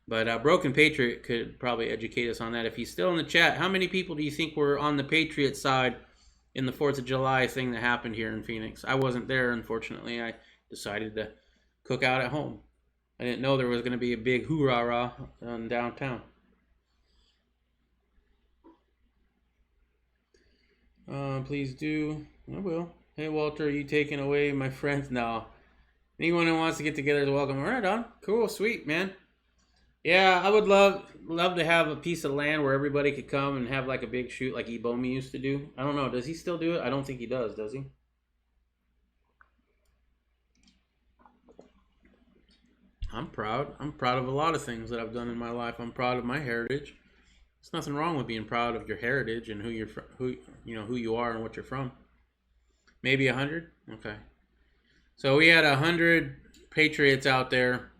Speaker 2: but Broken Patriot could probably educate us on that. If he's still in the chat, how many people do you think were on the Patriot side in the 4th of July thing that happened here in Phoenix? I wasn't there, unfortunately. I decided to cook out at home. I didn't know there was going to be a big hoorah in downtown. Please do. I will. Hey, Walter, are you taking away my friends? No. Anyone who wants to get together is welcome. Right on. Cool. Sweet, man. Yeah, I would love to have a piece of land where everybody could come and have like a big shoot like Ebomi used to do. I don't know. Does he still do it? I don't think he does he? I'm proud. I'm proud of a lot of things that I've done in my life. I'm proud of my heritage. There's nothing wrong with being proud of your heritage and who you are and what you're from. Maybe 100? Okay. So we had 100 patriots out there,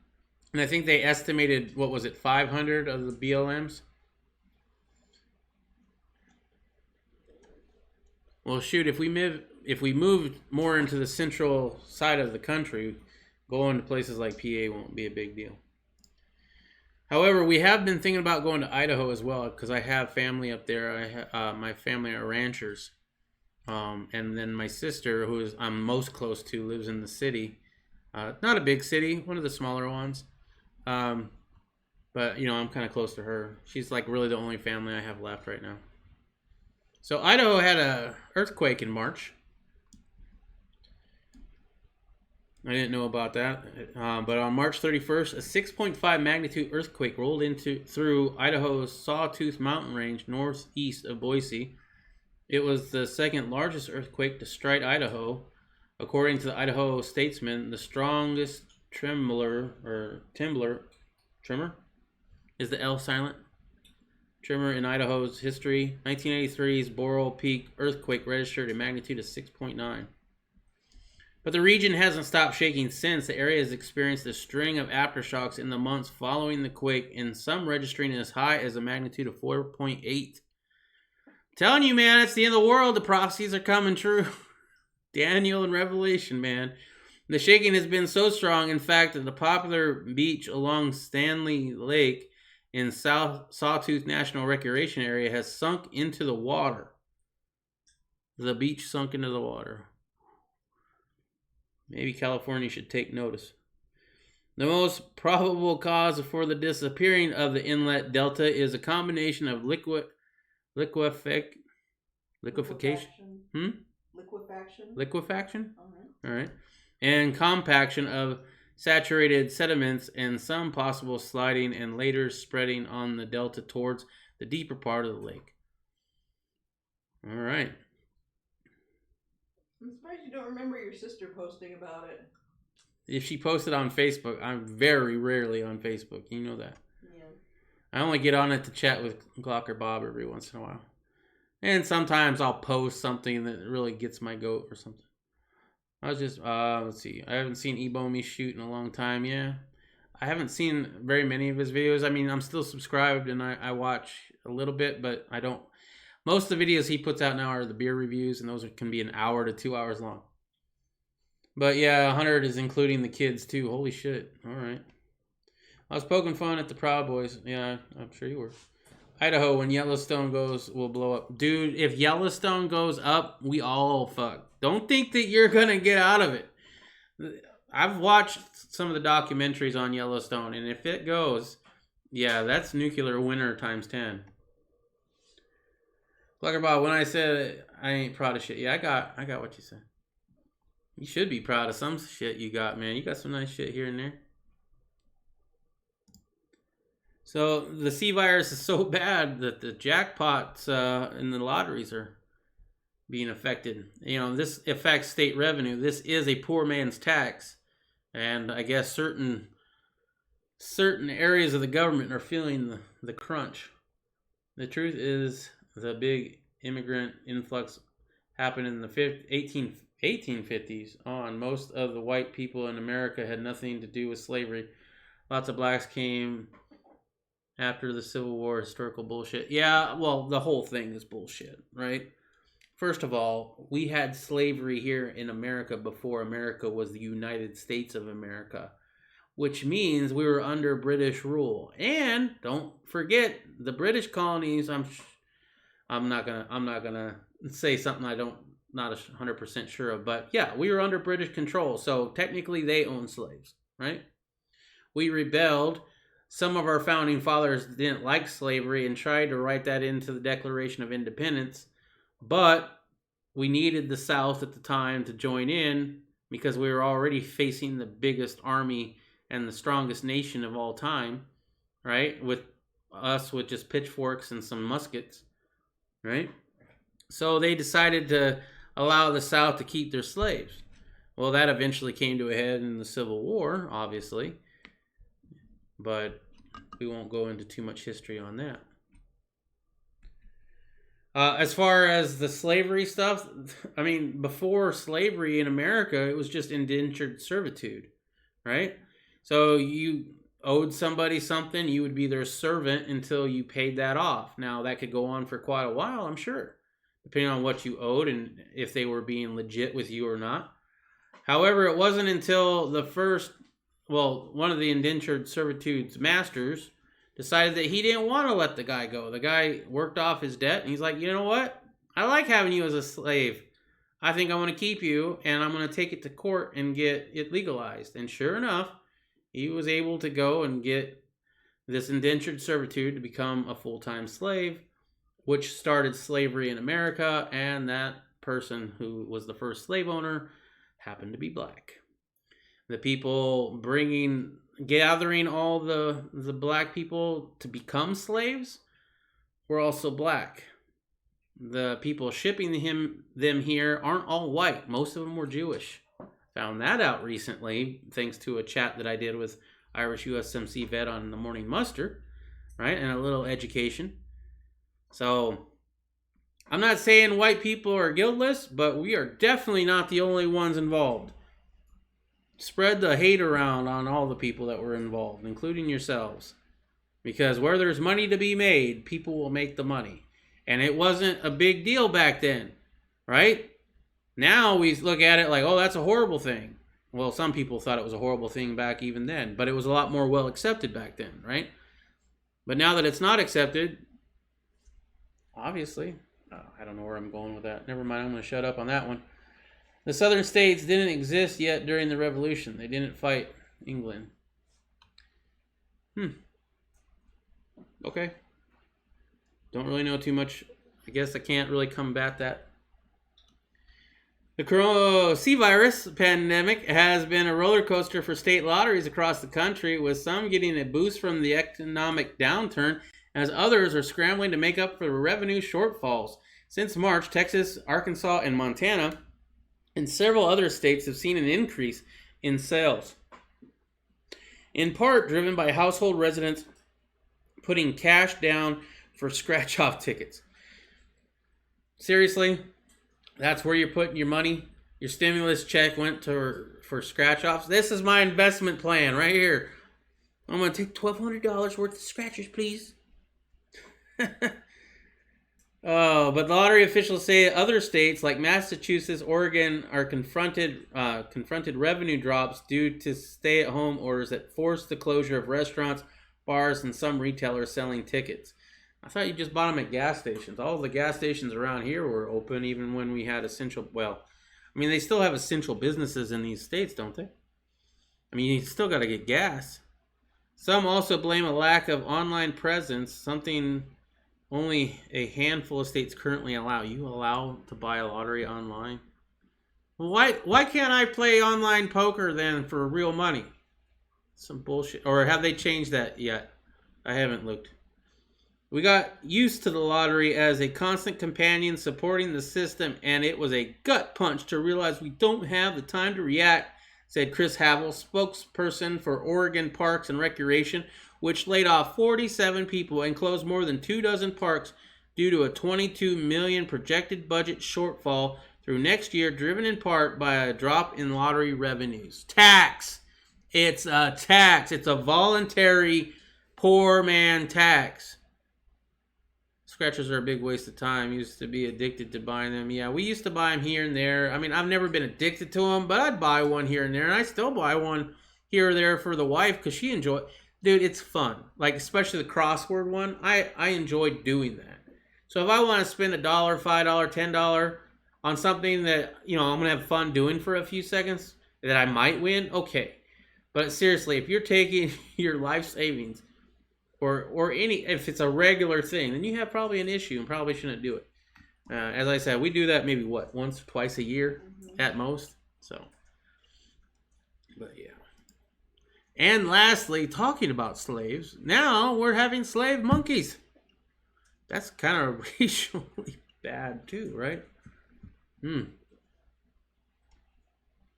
Speaker 2: and I think they estimated, 500 of the BLMs? Well, shoot, if we moved more into the central side of the country, going to places like PA won't be a big deal. However, we have been thinking about going to Idaho as well because I have family up there. My family are ranchers. And then my sister, who I'm most close to, lives in the city. Not a big city, one of the smaller ones. But, I'm kind of close to her. She's like really the only family I have left right now. So Idaho had an earthquake in March. I didn't know about that. But on March 31st, a 6.5 magnitude earthquake rolled through Idaho's Sawtooth Mountain Range northeast of Boise. It was the second largest earthquake to strike Idaho. According to the Idaho Statesman, the strongest tremor is the L silent tremor in Idaho's history. 1983's Boral Peak earthquake registered a magnitude of 6.9. But the region hasn't stopped shaking since. The area has experienced a string of aftershocks in the months following the quake, and some registering as high as a magnitude of 4.8. Telling you, man, it's the end of the world. The prophecies are coming true. Daniel and Revelation, man. The shaking has been so strong, in fact, that the popular beach along Stanley Lake in South Sawtooth National Recreation Area has sunk into the water. The beach sunk into the water. Maybe California should take notice. The most probable cause for the disappearing of the inlet delta is a combination of liquefaction. Liquefaction? All right. And compaction of saturated sediments and some possible sliding and later spreading on the delta towards the deeper part of the lake. All right.
Speaker 3: I'm surprised you don't remember your sister posting about it.
Speaker 2: If she posted on Facebook, I'm very rarely on Facebook. You know that.
Speaker 3: Yeah.
Speaker 2: I only get on it to chat with Glocker Bob every once in a while. And sometimes I'll post something that really gets my goat or something. I was just, let's see. I haven't seen Ebomi shoot in a long time. Yeah. I haven't seen very many of his videos. I mean, I'm still subscribed and I watch a little bit, but I don't. Most of the videos he puts out now are the beer reviews, and those can be an hour to 2 hours long. But yeah, 100 is including the kids too. Holy shit. All right. I was poking fun at the Proud Boys. Yeah, I'm sure you were. Idaho, when Yellowstone goes, will blow up. Dude, if Yellowstone goes up, we all fuck. Don't think that you're going to get out of it. I've watched some of the documentaries on Yellowstone, and if it goes, yeah, that's nuclear winter times 10. Cluckerbob, when I said I ain't proud of shit, yeah, I got what you said. You should be proud of some shit you got, man. You got some nice shit here and there. So the C virus is so bad that the jackpots in the lotteries are being affected. This affects state revenue. This is a poor man's tax, and I guess certain areas of the government are feeling the crunch. The truth is, the big immigrant influx happened in the 1850s on. Most of the white people in America had nothing to do with slavery. Lots of blacks came after the Civil War. Historical bullshit. Yeah, well, the whole thing is bullshit, right? First of all, we had slavery here in America before America was the United States of America, which means we were under British rule. And don't forget the British colonies. I'm not gonna say something not 100% sure of, but yeah, we were under British control. So technically, they owned slaves, right? We rebelled. Some of our founding fathers didn't like slavery and tried to write that into the Declaration of Independence. But we needed the South at the time to join in because we were already facing the biggest army and the strongest nation of all time, right? With just pitchforks and some muskets, right? So they decided to allow the South to keep their slaves. Well, that eventually came to a head in the Civil War, obviously. But we won't go into too much history on that. As far as the slavery stuff, I mean, before slavery in America, it was just indentured servitude, right? So you owed somebody something, you would be their servant until you paid that off. Now, that could go on for quite a while, I'm sure, depending on what you owed and if they were being legit with you or not. However, it wasn't until one of the indentured servitude's masters decided that he didn't want to let the guy go. The guy worked off his debt, and he's like, you know what? I like having you as a slave. I think I'm going to keep you, and I'm going to take it to court and get it legalized. And sure enough, he was able to go and get this indentured servitude to become a full-time slave, which started slavery in America, and that person who was the first slave owner happened to be black. The people gathering all the black people to become slaves were also black. The people shipping them here aren't all white. Most of them were Jewish. Found that out recently thanks to a chat that I did with Irish USMC vet on the Morning Muster, right? And a little education. So I'm not saying white people are guiltless, but we are definitely not the only ones involved. Spread the hate around on all the people that were involved, including yourselves. Because where there's money to be made, people will make the money. And it wasn't a big deal back then, right? Now we look at it like, oh, that's a horrible thing. Well, some people thought it was a horrible thing back even then, but it was a lot more well accepted back then, right? But now that it's not accepted, obviously, I don't know where I'm going with that. Never mind, I'm going to shut up on that one. The southern states didn't exist yet during the Revolution. They didn't fight England. Okay. Don't really know too much. I guess I can't really combat that. The Corona C virus pandemic has been a roller coaster for state lotteries across the country, with some getting a boost from the economic downturn, as others are scrambling to make up for revenue shortfalls. Since March, Texas, Arkansas, and Montana, and several other states have seen an increase in sales, in part driven by household residents putting cash down for scratch-off tickets. Seriously? That's where you're putting your money? Your stimulus check went for scratch-offs? This is my investment plan right here. I'm going to take $1,200 worth of scratchers, please. Oh, but lottery officials say other states like Massachusetts, Oregon are confronted revenue drops due to stay-at-home orders that forced the closure of restaurants, bars, and some retailers selling tickets. I thought you just bought them at gas stations. All of the gas stations around here were open even when we had essential... Well, I mean, they still have essential businesses in these states, don't they? I mean, you still got to get gas. Some also blame a lack of online presence, something only a handful of states currently allow. You allow to buy a lottery online? Why can't I play online poker then for real money? Some bullshit. Or have they changed that yet? I haven't looked. We got used to the lottery as a constant companion supporting the system, and it was a gut punch to realize we don't have the time to react, said Chris Havel, spokesperson for Oregon Parks and Recreation, which laid off 47 people and closed more than 24 parks due to a $22 million projected budget shortfall through next year, driven in part by a drop in lottery revenues. Tax. It's a tax. It's a voluntary poor man tax. Scratchers are a big waste of time. Used to be addicted to buying them. Yeah, we used to buy them here and there. I mean, I've never been addicted to them, but I'd buy one here and there, and I still buy one here or there for the wife because she enjoys. Dude, it's fun. Like, especially the crossword one. I enjoy doing that. So if I want to spend $1, $5, $10 on something that, you know, I'm going to have fun doing for a few seconds that I might win, okay. But seriously, if you're taking your life savings or any, if it's a regular thing, then you have probably an issue and probably shouldn't do it. As I said, we do that maybe once or twice a year at most. So, but yeah. And lastly, talking about slaves, now we're having slave monkeys. That's kind of racially bad too, right?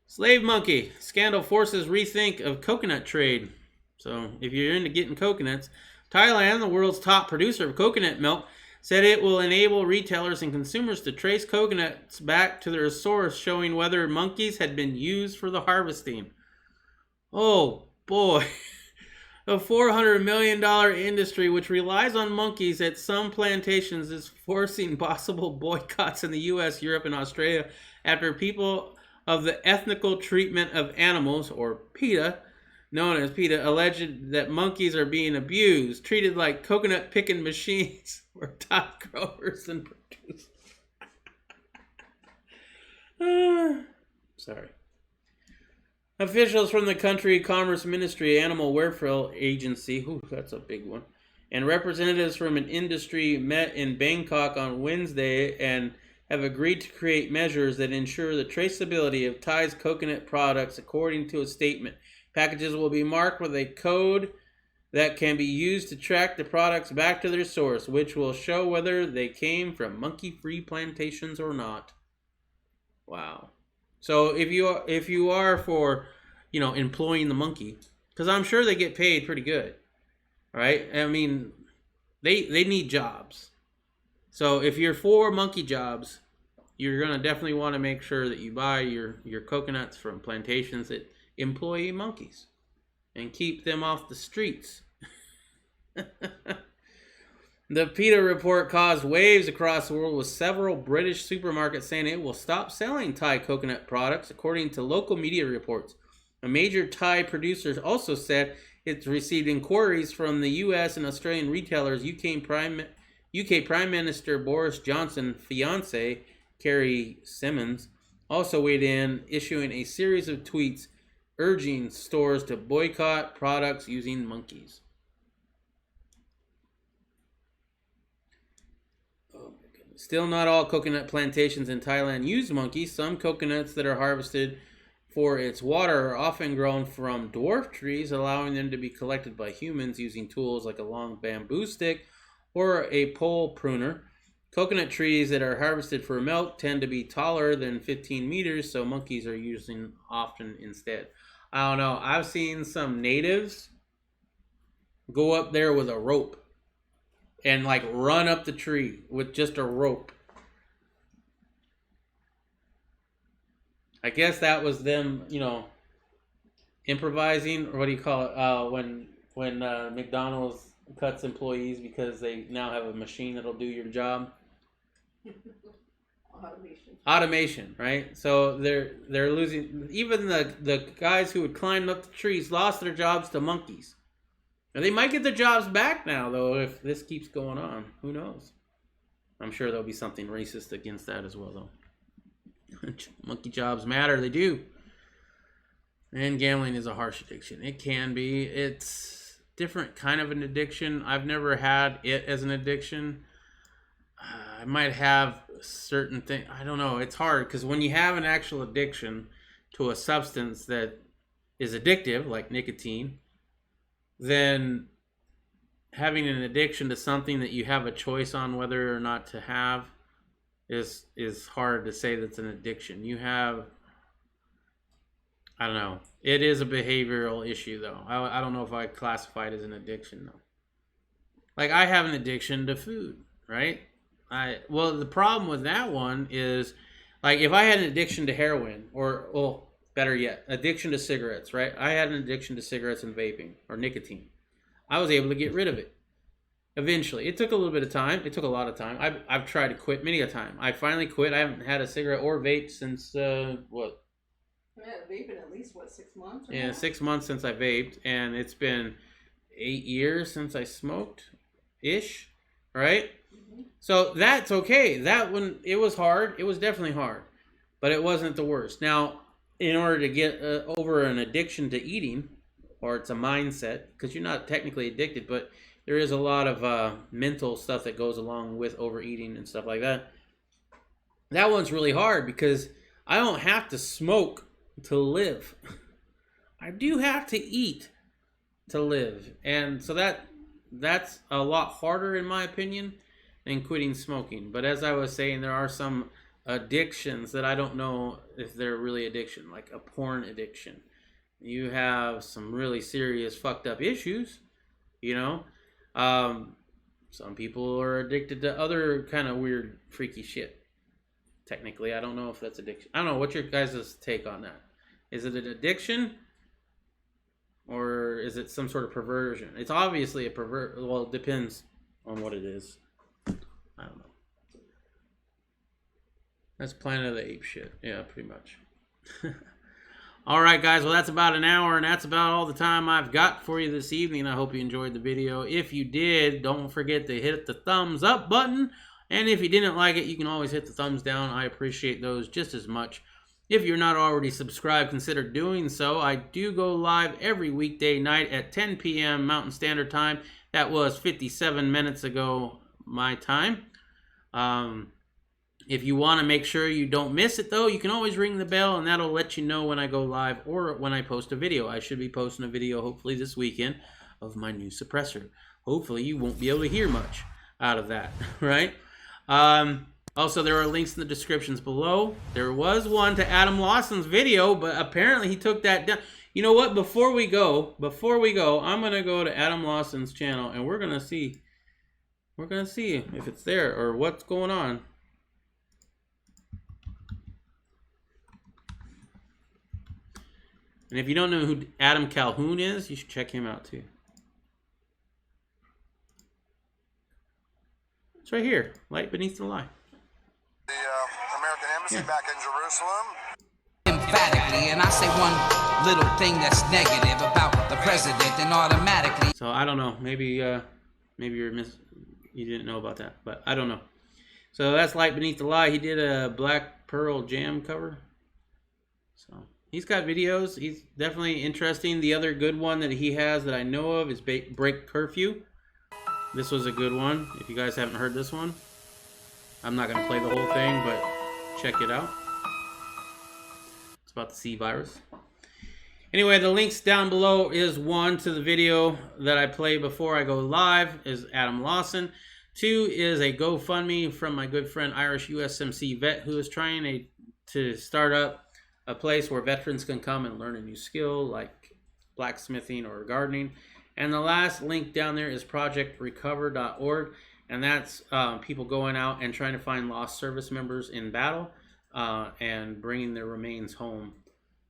Speaker 2: Slave monkey scandal forces rethink of coconut trade. So if you're into getting coconuts, Thailand, the world's top producer of coconut milk, said it will enable retailers and consumers to trace coconuts back to their source, showing whether monkeys had been used for the harvesting. Oh boy. A $400 million industry which relies on monkeys at some plantations is forcing possible boycotts in the U.S., Europe, and Australia after people of the Ethical Treatment of Animals, or PETA, known as PETA, alleged that monkeys are being abused, treated like coconut picking machines for top growers and producers. Sorry. Officials from the country Commerce Ministry, Animal Welfare Agency, that's a big one, and representatives from an industry met in Bangkok on Wednesday and have agreed to create measures that ensure the traceability of Thai's coconut products, according to a statement. Packages will be marked with a code that can be used to track the products back to their source, which will show whether they came from monkey-free plantations or not. Wow. So if you are for, you know, employing the monkey, because I'm sure they get paid pretty good, right? I mean, they need jobs. So if you're for monkey jobs, you're gonna definitely want to make sure that you buy your coconuts from plantations that employ monkeys and keep them off the streets. The PETA report caused waves across the world, with several British supermarkets saying it will stop selling Thai coconut products, according to local media reports. A major Thai producer also said it's received inquiries from the U.S. and Australian retailers. UK Prime Minister Boris Johnson's fiancée, Carrie Simmons, also weighed in, issuing a series of tweets urging stores to boycott products using monkeys. Still, not all coconut plantations in Thailand use monkeys. Some coconuts that are harvested for its water are often grown from dwarf trees, allowing them to be collected by humans using tools like a long bamboo stick or a pole pruner. Coconut trees that are harvested for milk tend to be taller than 15 meters, so monkeys are used often instead. I don't know. I've seen some natives go up there with a rope and like run up the tree with just a rope. I guess that was them, you know, improvising, or what do you call it? When McDonald's cuts employees because they now have a machine that'll do your job. Automation, right? So they're losing. Even the guys who would climb up the trees lost their jobs to monkeys. And they might get their jobs back now, though, if this keeps going on. Who knows? I'm sure there'll be something racist against that as well, though. Monkey jobs matter. They do. And gambling is a harsh addiction. It can be. It's different kind of an addiction. I've never had it as an addiction. I might have certain things. I don't know. It's hard because when you have an actual addiction to a substance that is addictive, like nicotine, then having an addiction to something that you have a choice on whether or not to have is hard to say that's an addiction. You have, I don't know. It is a behavioral issue, though. I don't know if I classify it as an addiction, though. Like, I have an addiction to food, right? Well, the problem with that one is, like, if I had an addiction to heroin, or, well, better yet, addiction to cigarettes, right? I had an addiction to cigarettes and vaping, or nicotine. I was able to get rid of it. Eventually. It took a little bit of time. It took a lot of time. I've tried to quit many a time. I finally quit. I haven't had a cigarette or vape since, what?
Speaker 3: Yeah, vaping at least, what, 6 months? Or
Speaker 2: Yeah,
Speaker 3: more?
Speaker 2: 6 months since I vaped, and it's been 8 years since I smoked-ish, right?
Speaker 3: Mm-hmm.
Speaker 2: So that's okay. That one, it was hard. It was definitely hard, but it wasn't the worst. Now, in order to get over an addiction to eating, or it's a mindset, because you're not technically addicted, but there is a lot of mental stuff that goes along with overeating and stuff like that. That one's really hard because I don't have to smoke to live. I do have to eat to live. And so that's a lot harder, in my opinion, than quitting smoking. But as I was saying, there are some addictions that I don't know if they're really addiction, like a porn addiction. You have some really serious fucked up issues, you know. Some people are addicted to other kind of weird, freaky shit. Technically, I don't know if that's addiction. I don't know. What's your guys' take on that? Is it an addiction? Or is it some sort of perversion? It's obviously a well, it depends on what it is. I don't know. That's Planet of the Apes shit. Yeah, pretty much. All right, guys. Well, that's about an hour, and that's about all the time I've got for you this evening. I hope you enjoyed the video. If you did, don't forget to hit the thumbs up button. And if you didn't like it, you can always hit the thumbs down. I appreciate those just as much. If you're not already subscribed, consider doing so. I do go live every weekday night at 10 p.m. Mountain Standard Time. That was 57 minutes ago, my time. If you want to make sure you don't miss it, though, you can always ring the bell, and that'll let you know when I go live or when I post a video. I should be posting a video, hopefully, this weekend of my new suppressor. Hopefully, you won't be able to hear much out of that, right? Also, there are links in the descriptions below. There was one to Adam Lawson's video, but apparently he took that down. You know what? Before we go, I'm going to go to Adam Lawson's channel, and we're going to see if it's there or what's going on. And if you don't know who Adam Calhoun is, you should check him out too. It's right here, Light Beneath the Lie.
Speaker 4: The American Embassy back in Jerusalem.
Speaker 1: Emphatically, and I say one little thing that's negative about the president, and automatically.
Speaker 2: So I don't know. Maybe you didn't know about that, but I don't know. So that's Light Beneath the Lie. He did a Black Pearl Jam cover. So he's got videos. He's definitely interesting. The other good one that he has that I know of is Break Curfew. This was a good one. If you guys haven't heard this one, I'm not going to play the whole thing, but check it out. It's about the C virus. Anyway, the links down below is one to the video that I play before I go live is Adam Lawson. 2 is a GoFundMe from my good friend Irish USMC vet who is trying to start up a place where veterans can come and learn a new skill like blacksmithing or gardening. And the last link down there is projectrecover.org, and that's people going out and trying to find lost service members in battle and bringing their remains home.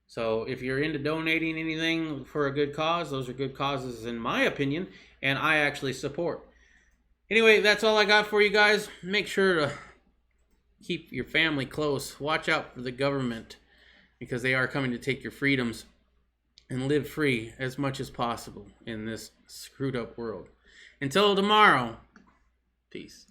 Speaker 2: So if you're into donating anything for a good cause, those are good causes in my opinion, and I actually support. Anyway, that's all I got for you guys. Make sure to keep your family close. Watch out for the government because they are coming to take your freedoms. And live free as much as possible in this screwed up world. Until tomorrow, peace.